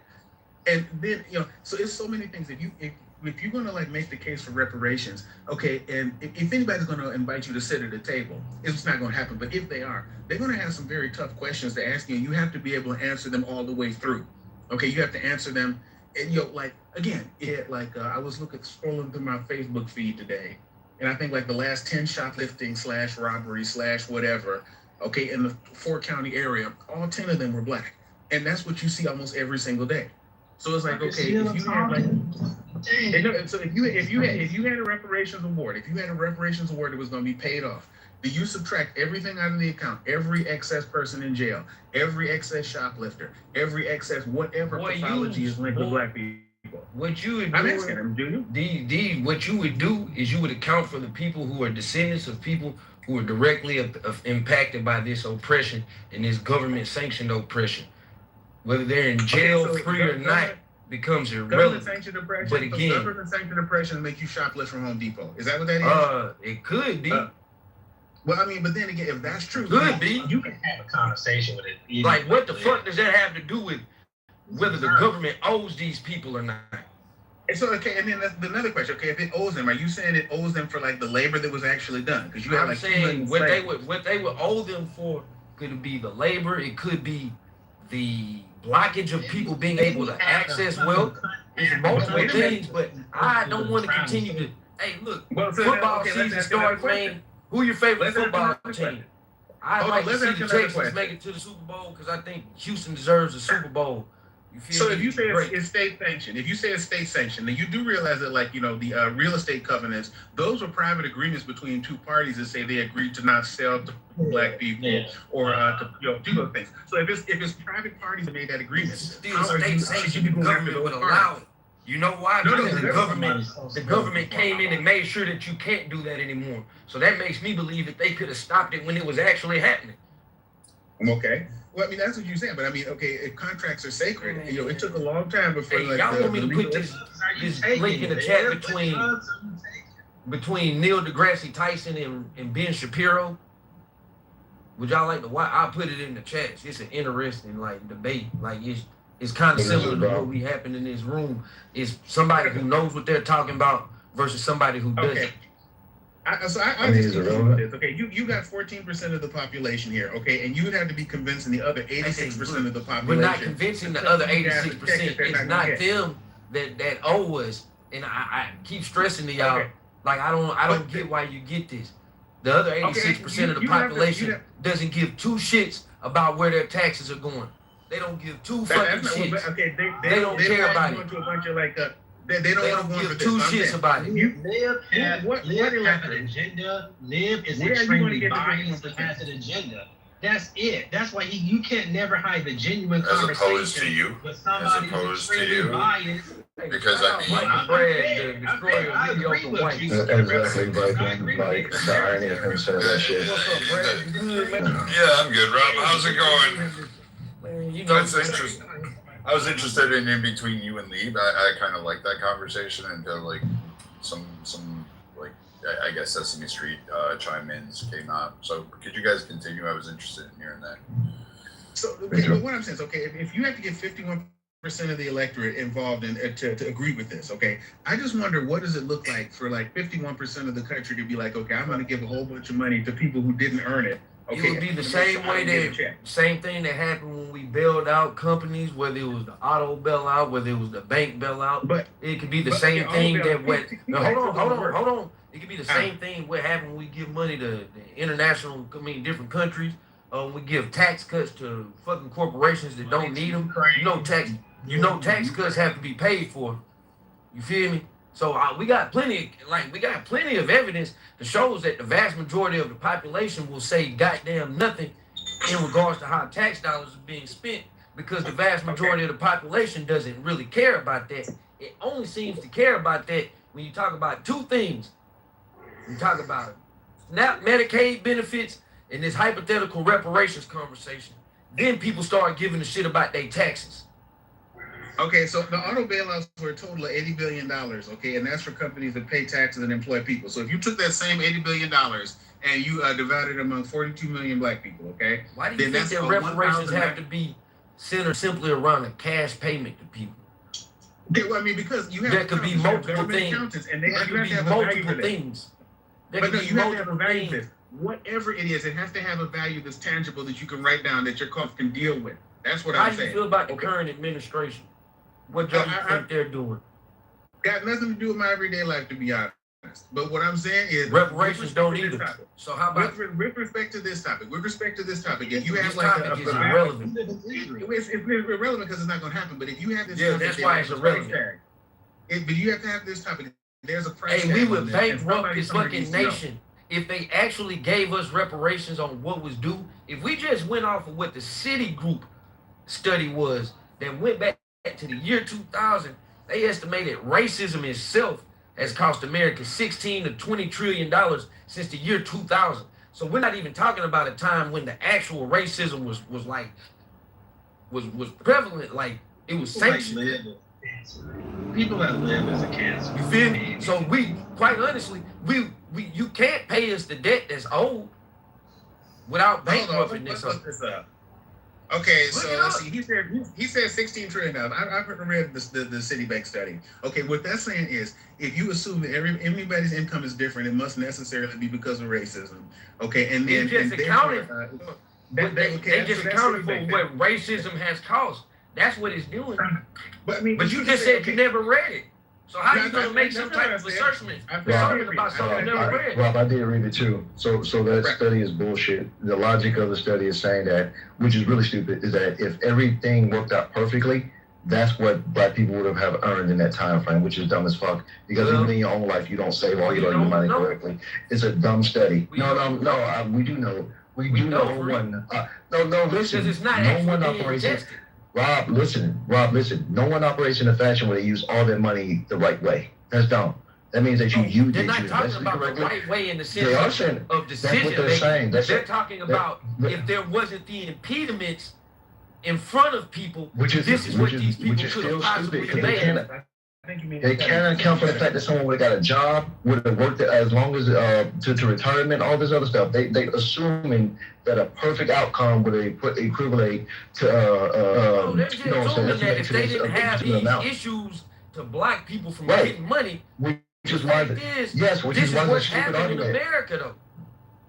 And then, so it's so many things. If you're going to make the case for reparations, okay, and if anybody's going to invite you to sit at a table, it's not going to happen. But if they are, they're going to have some very tough questions to ask you, and you have to be able to answer them all the way through. Okay, you have to answer them. And I was scrolling through my Facebook feed today, and I think the last 10 shoplifting / robbery / whatever, okay, in the 4-county area, all 10 of them were black, and that's what you see almost every single day. So it's like, okay, if you had so if you had a reparations award, that was going to be paid off, do you subtract everything out of the account, every excess person in jail, every excess shoplifter, every excess whatever pathology is linked with black people? What you would do, I'm asking them, do you? What you would do is you would account for the people who are descendants of people who are directly impacted by this oppression and this government-sanctioned oppression. Whether they're in jail, free or not, becomes irrelevant. But again, government-sanctioned oppression make you shoplift from Home Depot. Is that what that is? It could be. Well, I mean, but then again, if that's true, could be. You can have a conversation with it. Like, what the fuck does that have to do with whether the government owes these people or not? And so, okay, and then that's another question. Okay, if it owes them, are you saying it owes them for the labor that was actually done? Because I'm saying what they would owe them for could be the labor. It could be the blockage of people being able to access wealth. It's multiple things, but I don't want to continue to. Hey, look, football season starts, man. Who your favorite football team? I'd like to see the Texans make it to the Super Bowl because I think Houston deserves a Super Bowl. So if you say it's state sanctioned, then you do realize that the real estate covenants, those were private agreements between two parties that say they agreed to not sell to black people or to do those things. So if it's private parties that made that agreement, still state sanctioned, the government would allow it. You know why? Because the government came in and made sure that you can't do that anymore. So that makes me believe that they could have stopped it when it was actually happening. Okay. Well, I mean, that's what you're saying, but I mean, okay, if contracts are sacred, it took a long time before. Hey, y'all want me to put this link in the chat between between Neil deGrasse Tyson and Ben Shapiro. Would y'all like to watch? I'll put it in the chat. It's an interesting like debate. Like it's kind of similar to what we happened in this room. It's somebody who knows what they're talking about versus somebody who doesn't. Okay. I just confused with this. Okay, you got 14% of the population here, okay, and you would have to be convincing the other 86% of the population. We're not convincing the other 86%. It's not them that owe us. And I keep stressing to y'all, like I don't get why you get this. The other 86% of the population doesn't give two shits about where their taxes are going. They don't give two fucking shits. They don't care about it. To a bunch of like they don't give two shits about it. Live has an agenda. Live is extremely biased and has an agenda. That's it. That's why you can't never hide the genuine conversation. As opposed to you. With somebody who's extremely biased. Because I exactly, like the irony of him saying that shit. Yeah, I'm good, Rob. How's it going? That's interesting. I was interested in between you and Lee. I kind of like that conversation until like some like I guess Sesame Street chime-ins came out. So could you guys continue? I was interested in hearing that. So what I'm saying is, okay, if you have to get 51% of the electorate involved in to agree with this, okay, I just wonder what does it look like for like 51% of the country to be like, okay, I'm going to give a whole bunch of money to people who didn't earn it. Okay, it would be the same same thing that happened when we bailed out companies, whether it was the auto bailout, whether it was the bank bailout. But it could be the same thing that went. No, hold on. It could be the same thing what happened when we give money to international, different countries. We give tax cuts to fucking corporations that don't need them. Tax cuts have to be paid for. You feel me? So we got plenty of evidence that shows that the vast majority of the population will say goddamn nothing in regards to how tax dollars are being spent, because the vast majority of the population doesn't really care about that. It only seems to care about that when you talk about two things. You talk about SNAP Medicaid benefits and this hypothetical reparations conversation. Then people start giving a shit about their taxes. Okay, so the auto bailouts were a total of $80 billion, okay, and that's for companies that pay taxes and employ people. So if you took that same $80 billion and you divided it among 42 million black people, okay? Why do you think that reparations have to be centered simply around a cash payment to people? Okay, well, I mean, because you have there could be multiple things. And they have to have multiple things. But no, you have to have a value for this. Whatever it is, it has to have a value that's tangible that you can write down that your cost can deal with. That's what I'm saying. How do you feel about the current administration? What do you think they're doing? Got nothing to do with my everyday life, to be honest. But what I'm saying is reparations don't either. So how about with respect to this topic? If you have this topic is irrelevant. It's irrelevant because it's not going to happen. But if you have this, topic, that's why it's irrelevant. But you have to have this topic. There's a price tag. Hey, we would bankrupt this fucking nation if they actually gave us reparations on what was due. If we just went off of what the Citigroup study was, that went back to the year 2000, they estimated racism itself has cost America $16 to $20 trillion since the year 2000. So we're not even talking about a time when the actual racism was prevalent, like it was sanctioned. People that live as a cancer. You feel me? So we, quite honestly, you can't pay us the debt that's owed without bankrupting this up. Okay, so let's see. He said 16 trillion. I've read the Citibank study. Okay, what that's saying is, if you assume that everybody's income is different, it must necessarily be because of racism. Okay, and then they just accounted for what racism has caused. That's what it's doing. But you just said you never read it. So how are you going to make some type of assertion about something you never read? Rob, I did read it too. So that study is bullshit. The logic of the study is saying that, which is really stupid, is that if everything worked out perfectly, that's what black people would have earned in that time frame, which is dumb as fuck. Because even in your own life, you don't save all your money correctly. It's a dumb study. We do know. Listen. Because it's not actually being tested. Rob, listen. No one operates in a fashion where they use all their money the right way. That's dumb. That means that they're not talking about the right way in the sense of decision making. They're talking about if there wasn't the impediments in front of people, this is what these people could have possibly made. They can't account for the fact that someone would have got a job, would have worked as long as to retirement, all this other stuff. They assuming that a perfect outcome would equivalent to they're just assuming that if they didn't have these issues to block people from getting money, which is why this is what's happening in America though.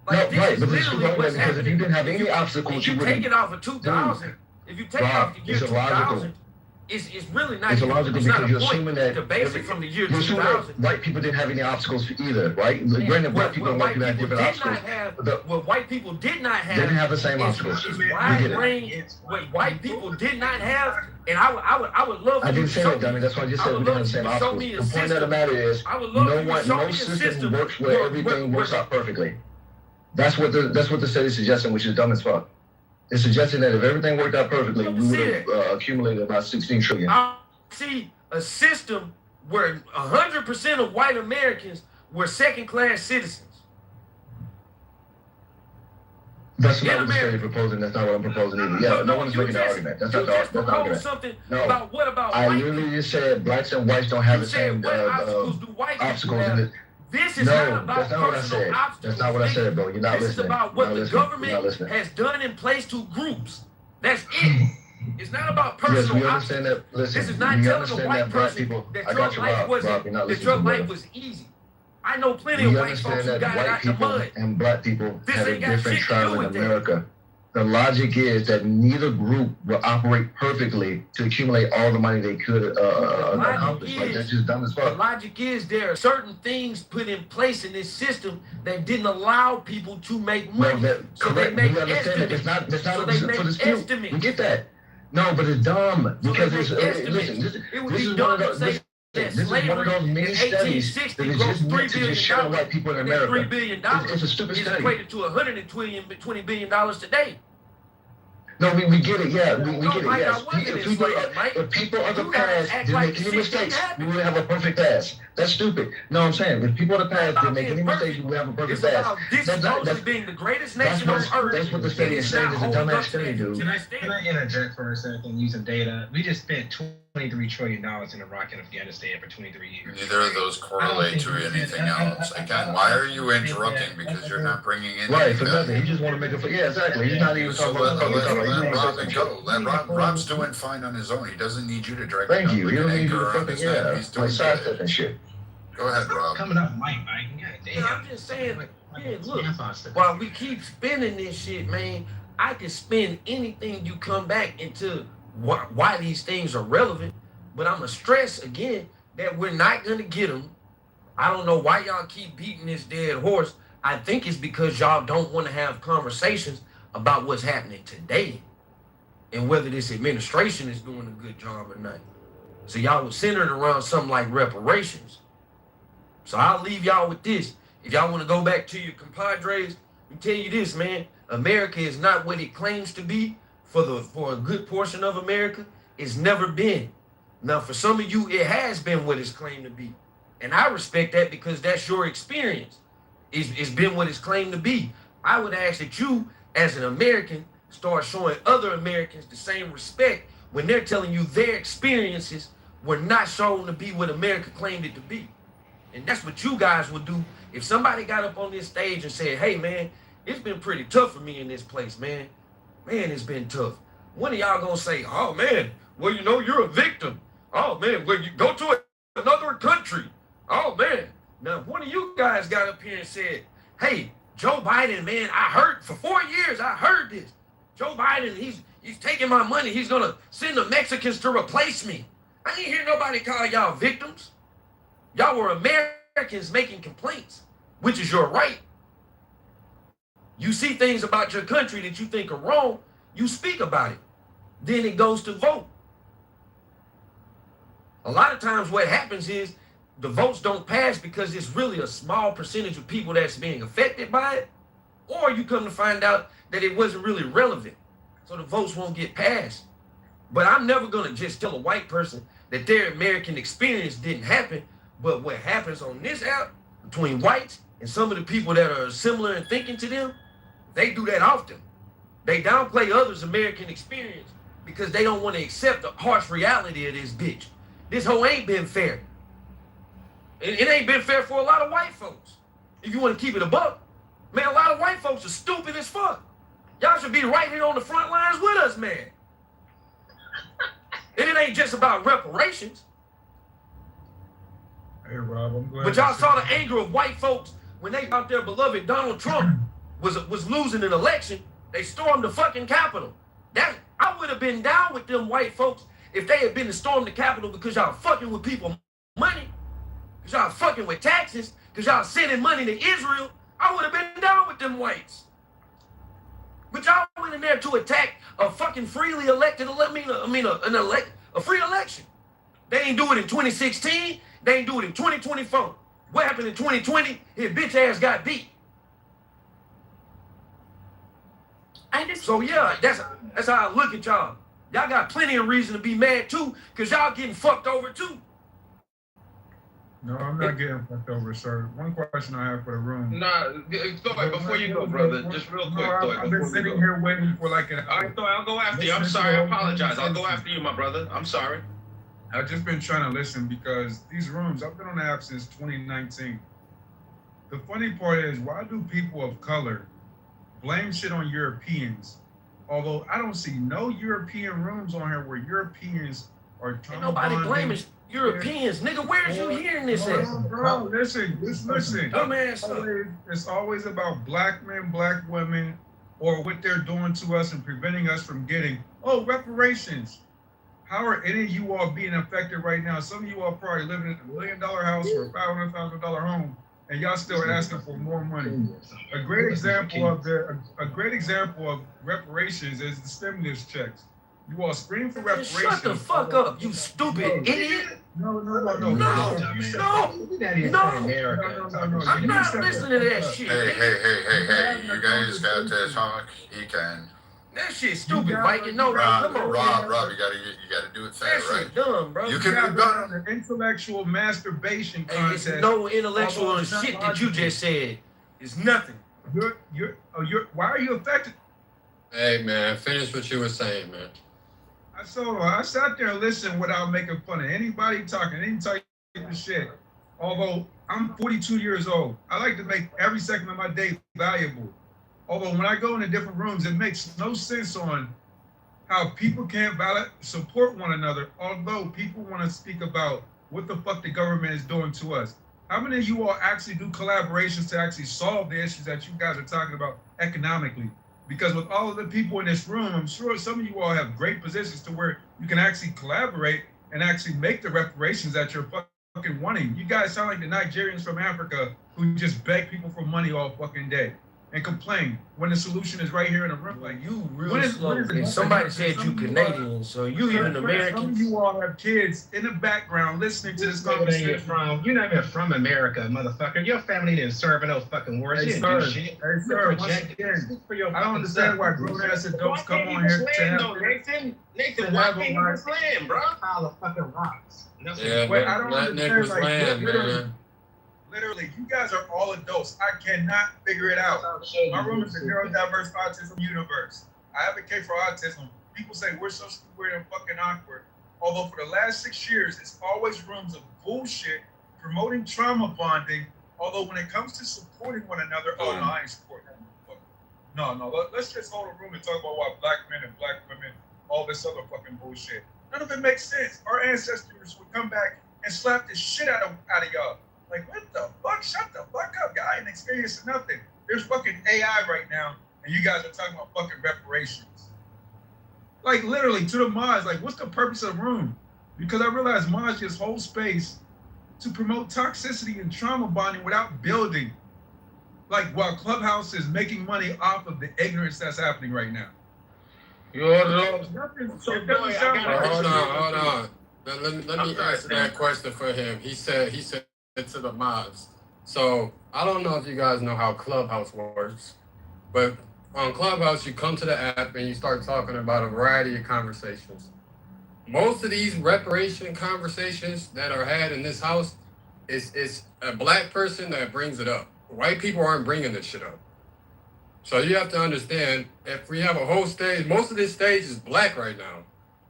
Like, no, right, but this is because if you didn't have any obstacles, you take it off of 2000. If you take it off the year 2000. It's really not. It's illogical because you're assuming that to base it from the year you're 2000. White people didn't have any obstacles either, right? Granted, black people and white people had different obstacles. What white people did not have. They didn't have the same obstacles. It's wide range. What white people did not have, and I would love. I didn't say that, dummy. That's why I just said we didn't have the same obstacles. The point of the matter is, no system works where everything works out perfectly. That's what the study is suggesting, which is dumb as fuck. It's suggesting that if everything worked out perfectly, we would have accumulated about 16 trillion. I see a system where 100% of white Americans were second-class citizens. That's not what the study is proposing. That's not what I'm proposing either. Yeah, no one's making that argument. That's not the argument. No, what about I literally just said blacks and whites don't have the same obstacles in it. This is not about that's not what I said. That's not what I said, bro. You're not listening. This is about what the government has done in place to groups. That's it. It's not about personal. Yes, we understand that. Listen, this is not telling a white person that your life was easy. I know plenty of white folks who got out the mud. And black people have a different trial in America. The logic is that neither group will operate perfectly to accumulate all the money they could accomplish. Like, that's just dumb as fuck. The logic is there are certain things put in place in this system that didn't allow people to make money. No, correct. We understand that. It's not for dispute. We get that. No, but it's dumb because it's listen. This is one of those. This is one of those many studies that is just meant to just show white people in America. $3 billion it's a stupid study. It's equated to $120 billion today. No, we get it. Yeah, we get it. Yes. If people of the past didn't make any mistakes, we would have a perfect past. That's stupid. No, I'm saying if people of the past didn't make any mistakes, we would have a perfect past. That's being the greatest nation on earth. That's what the study is saying. It's a dumbass study, dude. Can I interject for a second using data? We just spent $23 trillion in Iraq and Afghanistan for 23 years. Neither of those correlate to anything else. Again, why are you interrupting? Because you're not bringing in. Right, for nothing. He just want to make it. Yeah, exactly. He's not even talking about. Rob's doing fine on his own. He doesn't need you to drag. Thank you. You don't need to fucking He's doing sidestep and shit. Go ahead, Rob. Coming up, Mike. I'm just saying. Look. While we keep spending this shit, man, I can spend anything you come back into why these things are relevant. But I'm gonna stress again that we're not gonna get them. I don't know why y'all keep beating this dead horse. I think it's because y'all don't want to have conversations about what's happening today and whether this administration is doing a good job or not. So y'all was centered around something like reparations. So I'll leave y'all with this. If y'all want to go back to your compadres, let me tell you this, man. America is not what it claims to be for a good portion of America. It's never been. Now, for some of you, it has been what it's claimed to be. And I respect that because that's your experience. It's been what it's claimed to be. I would ask that you, as an American, start showing other Americans the same respect when they're telling you their experiences were not shown to be what America claimed it to be. And that's what you guys would do if somebody got up on this stage and said, hey, man, it's been pretty tough for me in this place, man. Man, it's been tough. One of y'all gonna say, oh, man, well, you know, you're a victim. Oh, man, well, you go to another country. Oh, man. Now, one of you guys got up here and said, hey, Joe Biden, man, I heard for 4 years, I heard this. Joe Biden, he's taking my money. He's going to send the Mexicans to replace me. I ain't hear nobody call y'all victims. Y'all were Americans making complaints, which is your right. You see things about your country that you think are wrong, you speak about it. Then it goes to vote. A lot of times what happens is the votes don't pass because it's really a small percentage of people that's being affected by it, or you come to find out that it wasn't really relevant, so the votes won't get passed. But I'm never going to just tell a white person that their American experience didn't happen, but what happens on this app between whites and some of the people that are similar in thinking to them, they do that often. They downplay others' American experience because they don't want to accept the harsh reality of this bitch. This hoe ain't been fair. It ain't been fair for a lot of white folks. If you want to keep it a buck, man, a lot of white folks are stupid as fuck. Y'all should be right here on the front lines with us, man. And it ain't just about reparations. Hey, Rob, I'm glad. But y'all saw the anger of white folks when they thought their beloved Donald Trump was losing an election. They stormed the fucking Capitol. I would have been down with them white folks if they had been to storm the Capitol because y'all fucking with people money, because y'all fucking with taxes, because y'all sending money to Israel. I would have been down with them whites. But y'all went in there to attack a fucking freely elected, a free election. They ain't do it in 2016. They ain't do it in 2024. What happened in 2020? His bitch ass got beat. So yeah, that's how I look at y'all. Y'all got plenty of reason to be mad too, because y'all getting fucked over too. No, I'm not getting fucked over, sir. One question I have for the room. Nah, Thor, before you go, brother, just real quick, Thor. I've been sitting here waiting for like an hour. All right, Thor, I'll go after you. I'm sorry, I apologize. I'll go after you, my brother. I'm sorry. I've just been trying to listen because these rooms, I've been on the app since 2019. The funny part is, why do people of color blame shit on Europeans? Although I don't see no European rooms on here where Europeans are trying. Ain't nobody blaming Europeans. Nigga, where's you hearing this at? Bro, listen. Dumbass. It's always about black men, black women, or what they're doing to us and preventing us from getting, reparations. How are any of you all being affected right now? Some of you all probably living in $1 million house or a $500,000 home, and y'all still asking for more money. A great example of reparations is the stimulus checks. You all scream for reparations. Shut the fuck up, you stupid idiot. No. I'm not listening to that shit. Hey, you guys got to talk. He can. That shit stupid, Viking. No, Rob, come on, Rob, you gotta do it fair, that right? shit dumb, bro. You can be done. An intellectual masturbation contest. It's no intellectual shit that you just said. It's nothing. Why are you affected? Hey man, finish what you were saying, man. I sat there and listened without making fun of anybody talking, any type of shit. Although I'm 42 years old, I like to make every second of my day valuable. Although when I go into different rooms, it makes no sense on how people can't support one another, although people want to speak about what the fuck the government is doing to us. How many of you all actually do collaborations to actually solve the issues that you guys are talking about economically? Because with all of the people in this room, I'm sure some of you all have great positions to where you can actually collaborate and actually make the reparations that you're fucking wanting. You guys sound like the Nigerians from Africa who just beg people for money all fucking day and complain when the solution is right here in the room. Like, you real slow. And somebody said you Canadian, so you even American. Some of you all have kids in the background listening to this conversation. You're not even from America, motherfucker. Your family didn't serve in those fucking wars. You didn't do shit. Hey, sir, once again, I don't understand why grown-ass adults come on here to have... Nathan, why can't you slam, bro? Pile of fucking rocks. Yeah, Wait, I don't let Nick was land, man. Literally, you guys are all adults. I cannot figure it out. My room is the neurodiverse autism universe. I advocate for autism. People say we're so stupid and fucking awkward. Although for the last 6 years, it's always rooms of bullshit promoting trauma bonding. Although when it comes to supporting one another, oh no, I ain't supporting that. No, let's just hold a room and talk about why black men and black women, all this other fucking bullshit. None of it makes sense. Our ancestors would come back and slap the shit out of y'all. Like, what the fuck? Shut the fuck up, guy. I ain't experiencing nothing. There's fucking AI right now, and you guys are talking about fucking reparations. Like, literally, to the mods, like, what's the purpose of the room? Because I realize mods just hold space to promote toxicity and trauma bonding without building. Like, while Clubhouse is making money off of the ignorance that's happening right now. Hold on. Let me answer that question for him. He said to the mods. So I don't know if you guys know how Clubhouse works, but on Clubhouse you come to the app and you start talking about a variety of conversations. Most of these reparation conversations that are had in this house is a black person that brings it up. White people aren't bringing this shit up. So you have to understand, if we have a whole stage, most of this stage is black right now.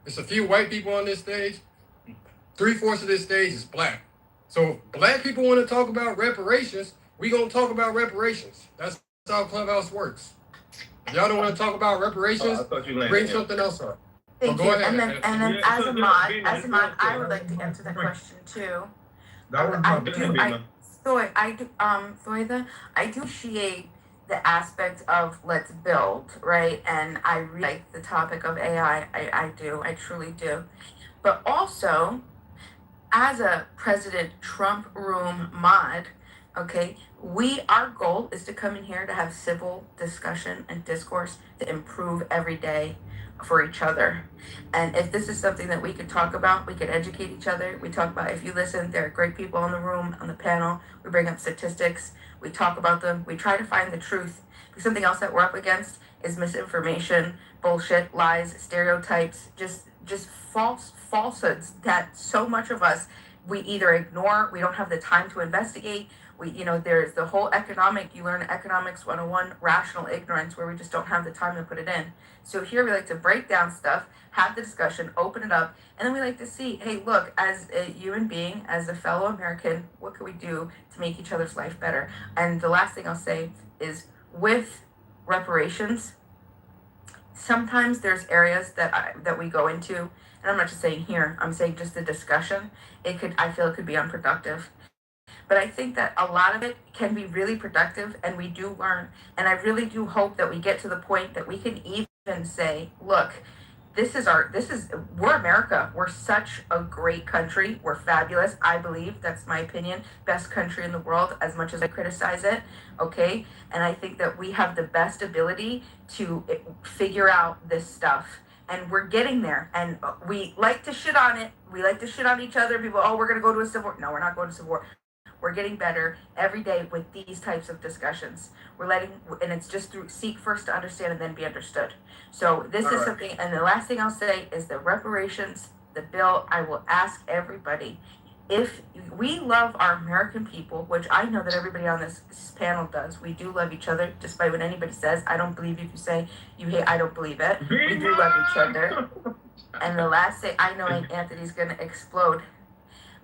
There's a few white people on this stage. 3/4 of this stage is black. So if black people want to talk about reparations, we gonna talk about reparations. That's how Clubhouse works. If y'all don't want to talk about reparations, bring something else up. Thank Go you. ahead. And then as a mod, I would like to answer that question too. Thoida, I do appreciate the aspect of let's build, right? And I really like the topic of AI. I do. I truly do. But also, as a President Trump room mod, okay, our goal is to come in here to have civil discussion and discourse to improve every day for each other. And if this is something that we could talk about, we could educate each other. We talk about, if you listen, there are great people in the room, on the panel. We bring up statistics. We talk about them. We try to find the truth. Because something else that we're up against is misinformation, bullshit, lies, stereotypes, just falsehoods that so much of us, we either ignore, we don't have the time to investigate. There's the whole you learn economics 101, rational ignorance, where we just don't have the time to put it in. So here we like to break down stuff, have the discussion, open it up, and then we like to see, hey, look, as a human being, as a fellow American, what can we do to make each other's life better? And the last thing I'll say is, with reparations, sometimes there's areas that we go into, and I'm not just saying here, I'm saying just the discussion, I feel it could be unproductive. But I think that a lot of it can be really productive, and we do learn. And I really do hope that we get to the point that we can even say, look, we're America. We're such a great country. We're fabulous. I believe, that's my opinion, best country in the world, as much as I criticize it. Okay. And I think that we have the best ability to figure out this stuff. And we're getting there. And we like to shit on it. We like to shit on each other. People, we're going to go to a civil war. No, we're not going to civil war. We're getting better every day with these types of discussions. And it's just through seek first to understand and then be understood. So this is something, and the last thing I'll say is the reparations, the bill, I will ask everybody, if we love our American people, which I know that everybody on this panel does, we do love each other, despite what anybody says. I don't believe if you say you hate, I don't believe it. We do love each other. And the last thing, I know Anthony's gonna explode.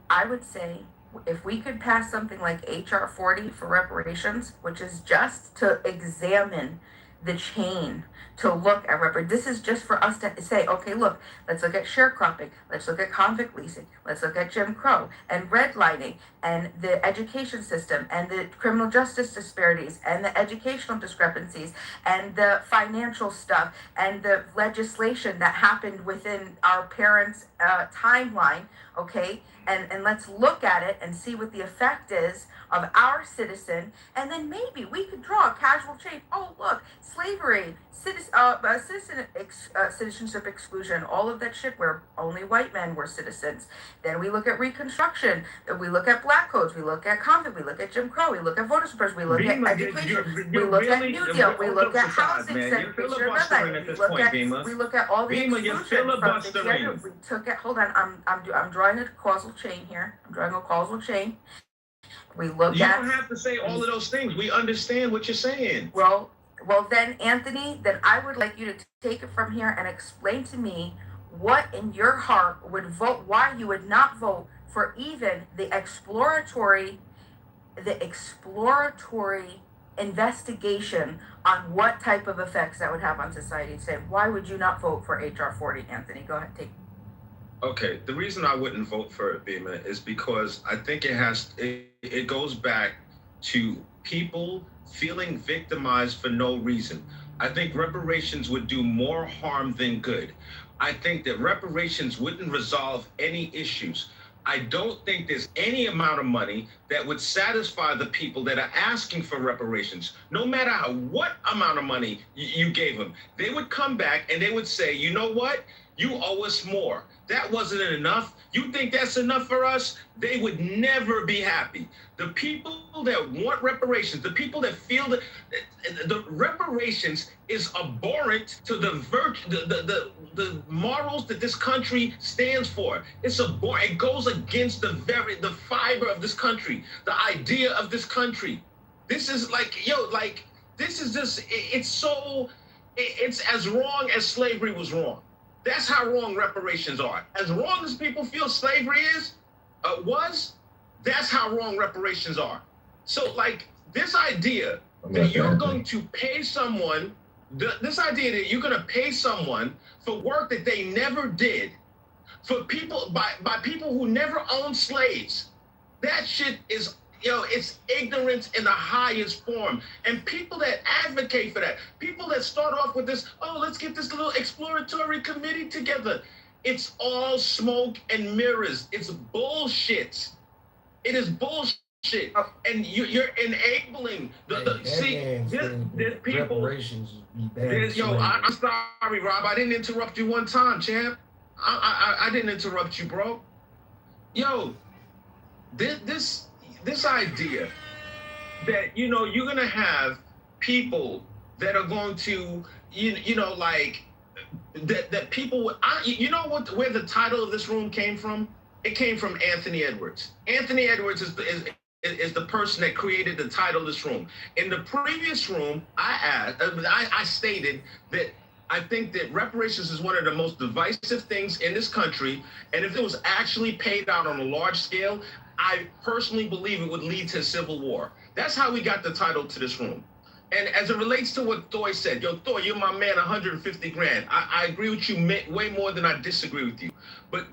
I would say, if we could pass something like HR 40 for reparations, which is just to examine the chain, to look at this is just for us to say, okay, look, let's look at sharecropping, let's look at convict leasing, let's look at Jim Crow and redlining and the education system and the criminal justice disparities and the educational discrepancies and the financial stuff and the legislation that happened within our parents' timeline, okay? And let's look at it and see what the effect is of our citizen, and then maybe we could draw a casual chain. Oh, look, slavery, citizenship exclusion, all of that shit where only white men were citizens. Then we look at Reconstruction, we look at Black codes, we look at convict, we look at Jim Crow, we look at voter suppression, we look at education, we look at New Deal, we look at housing segregation, we look at all the exclusion from the gender. We took it. Hold on, I'm drawing a causal chain here. I'm drawing a causal chain. We look at. You don't have to say all of those things. We understand what you're saying. Well, then, Anthony, then I would like you to take it from here and explain to me what in your heart would vote, why you would not vote for even the exploratory investigation on what type of effects that would have on society. Say, why would you not vote for HR 40, Anthony? Go ahead, take. Okay, the reason I wouldn't vote for it, Bima, is because I think it goes back to people feeling victimized for no reason. I think reparations would do more harm than good. I think that reparations wouldn't resolve any issues. I don't think there's any amount of money that would satisfy the people that are asking for reparations. No matter what amount of money you gave them, they would come back and they would say, you know what? You owe us more. That wasn't enough. You think that's enough for us? They would never be happy. The people that want reparations, the people that feel that the reparations is abhorrent to the morals that this country stands for. It goes against the fiber of this country, the idea of this country. This is this is just, it's as wrong as slavery was wrong. That's how wrong reparations are. As wrong as people feel slavery was, That's how wrong reparations are. So, like, this idea that you're going to pay someone, this idea that you're going to pay someone for work that they never did, for people, by people who never owned slaves, that shit is, it's ignorance in the highest form. And people that advocate for that, people that start off with this, oh, let's get this little exploratory committee together. It's all smoke and mirrors. It's bullshit. It is bullshit. And you're enabling there's people. I'm sorry, Rob. I didn't interrupt you one time, champ. I didn't interrupt you, bro. Yo, this idea that you're gonna have people that are going to that people where the title of this room came from? It came from Anthony Edwards. Anthony Edwards is the person that created the title of this room. In the previous room, I stated that I think that reparations is one of the most divisive things in this country, and if it was actually paid out on a large scale, I personally believe it would lead to a civil war. That's how we got the title to this room. And as it relates to what Thoy said, Thoy, you're my man, 150 grand. I agree with you way more than I disagree with you. But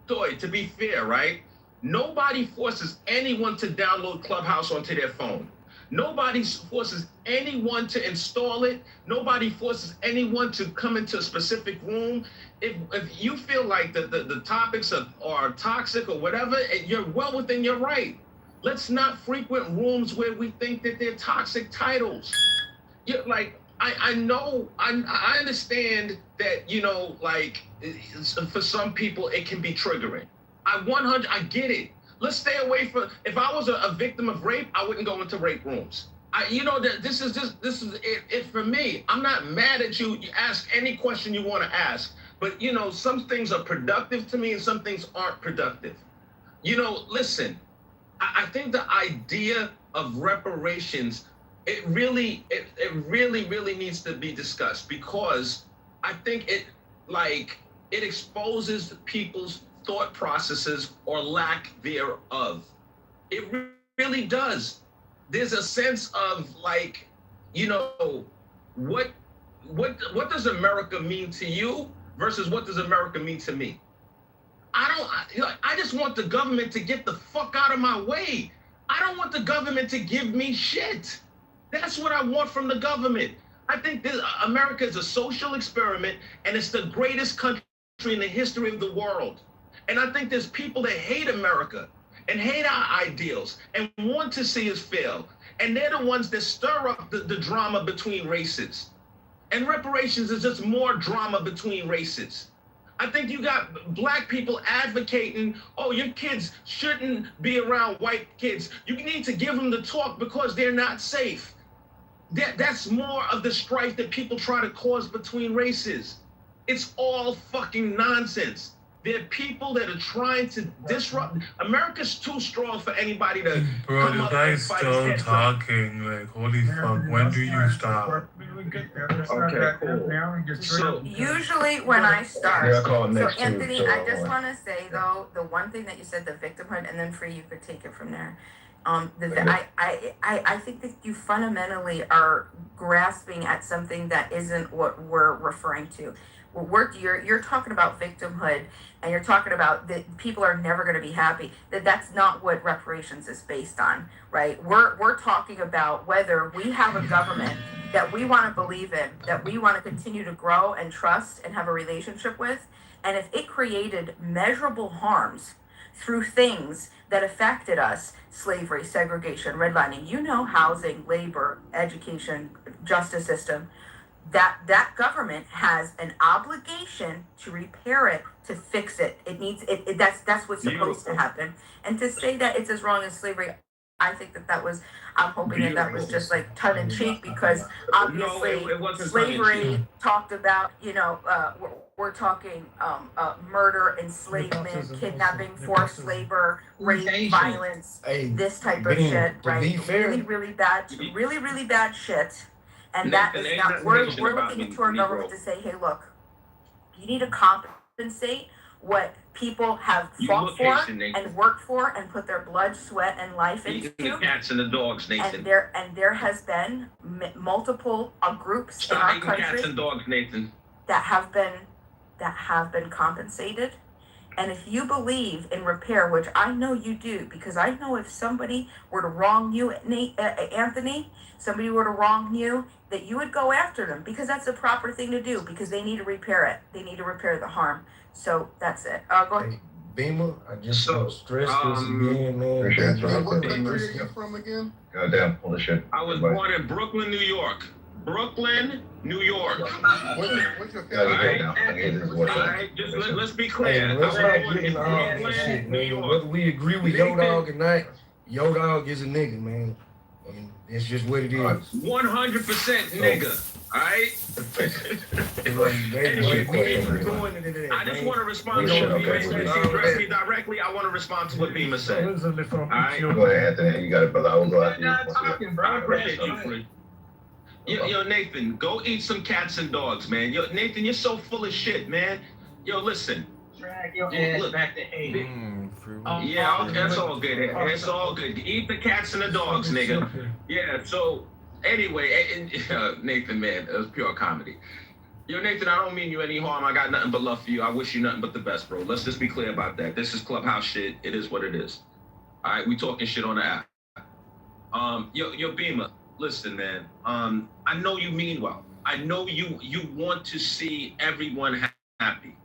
Thoy, to be fair, right? Nobody forces anyone to download Clubhouse onto their phone. Nobody forces anyone to install it. Nobody forces anyone to come into a specific room. If you feel like the topics are toxic or whatever, you're well within your right. Let's not frequent rooms where we think that they're toxic titles. I know, I understand that, for some people it can be triggering. I get it. Let's stay away from, if I was a victim of rape, I wouldn't go into rape rooms. This is it for me. I'm not mad at you. You ask any question you want to ask, but some things are productive to me and some things aren't productive. Listen, I think the idea of reparations, it really needs to be discussed, because I think it exposes people's thought processes or lack thereof. It really does. There's a sense of what does America mean to you versus what does America mean to me? I just want the government to get the fuck out of my way. I don't want the government to give me shit. That's what I want from the government. I think America is a social experiment, and it's the greatest country in the history of the world. And I think there's people that hate America and hate our ideals and want to see us fail. And they're the ones that stir up the drama between races. And reparations is just more drama between races. I think you got black people advocating, oh, your kids shouldn't be around white kids. You need to give them the talk because they're not safe. That's more of the strife that people try to cause between races. It's all fucking nonsense. There are people that are trying to disrupt. America's too strong for anybody to Bro, come you up guys and fight still his head. talking. Like, holy fuck, when do you stop? Okay, cool. So Usually when I start, Yeah, I'll call it so next too, Anthony, so I just don't want to say though, the one thing that you said, the victimhood, and then Free, you could take it from there. I think that you fundamentally are grasping at something that isn't what we're referring to. You're talking about victimhood, and you're talking about that people are never going to be happy. That's not what reparations is based on, right? We're talking about whether we have a government that we want to believe in, that we want to continue to grow and trust and have a relationship with, and if it created measurable harms through things that affected us, slavery, segregation, redlining, housing, labor, education, justice system, that government has an obligation to repair it, to fix it. It needs it. That's what's supposed to happen. And to say that it's as wrong as slavery, I think that was. I'm hoping that was just like tongue in cheek, because obviously it wasn't slavery talked about. We're talking murder, enslavement, kidnapping, forced labor, rape, violence, this type of shit, right? Really, really bad shit. And that is not, we're looking into our government to say, hey, look, you need to compensate what people have fought for and worked for and put their blood, sweat, and life into. The cats and the dogs, Nathan. And there has been multiple groups in our country cats and dogs, Nathan. that have been compensated. And if you believe in repair, which I know you do, because I know if somebody were to wrong you, Anthony, somebody were to wrong you, that you would go after them, because that's the proper thing to do, because they need to repair it. They need to repair the harm. So that's it. Go ahead. Beamer, I just stress this again, man. What country are you from again? Goddamn, holy shit. I was born in Brooklyn, New York. Brooklyn, New York. What's your family? Alright, just let's be clear. Hey, let's not get into all this shit, man. Whether we agree with Yo Dog or not, Yo Dog is a nigga, man. I mean, it's just what it is. 100% nigga. Alright? I just want to respond to what Beamer said. She addressed me directly. I want to respond to what Beamer said. Alright? Go ahead, Anthony. You got it, brother. I will go after you. I appreciate you, Free. Yo, Nathan, go eat some cats and dogs, man. Yo, Nathan, you're so full of shit, man. Yo, listen. Drag your ass back to Haiti. Yeah, that's all good. It's all good. Eat the cats and the dogs, nigga. Yeah, so anyway, Nathan, man, it was pure comedy. Yo, Nathan, I don't mean you any harm. I got nothing but love for you. I wish you nothing but the best, bro. Let's just be clear about that. This is Clubhouse shit. It is what it is. All right, we talking shit on the app. Yo, Beamer. Listen, man, I know you mean well. I know you want to see everyone happy.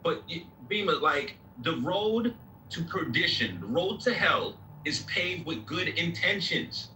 But, Beamer, like, the road to perdition, the road to hell is paved with good intentions.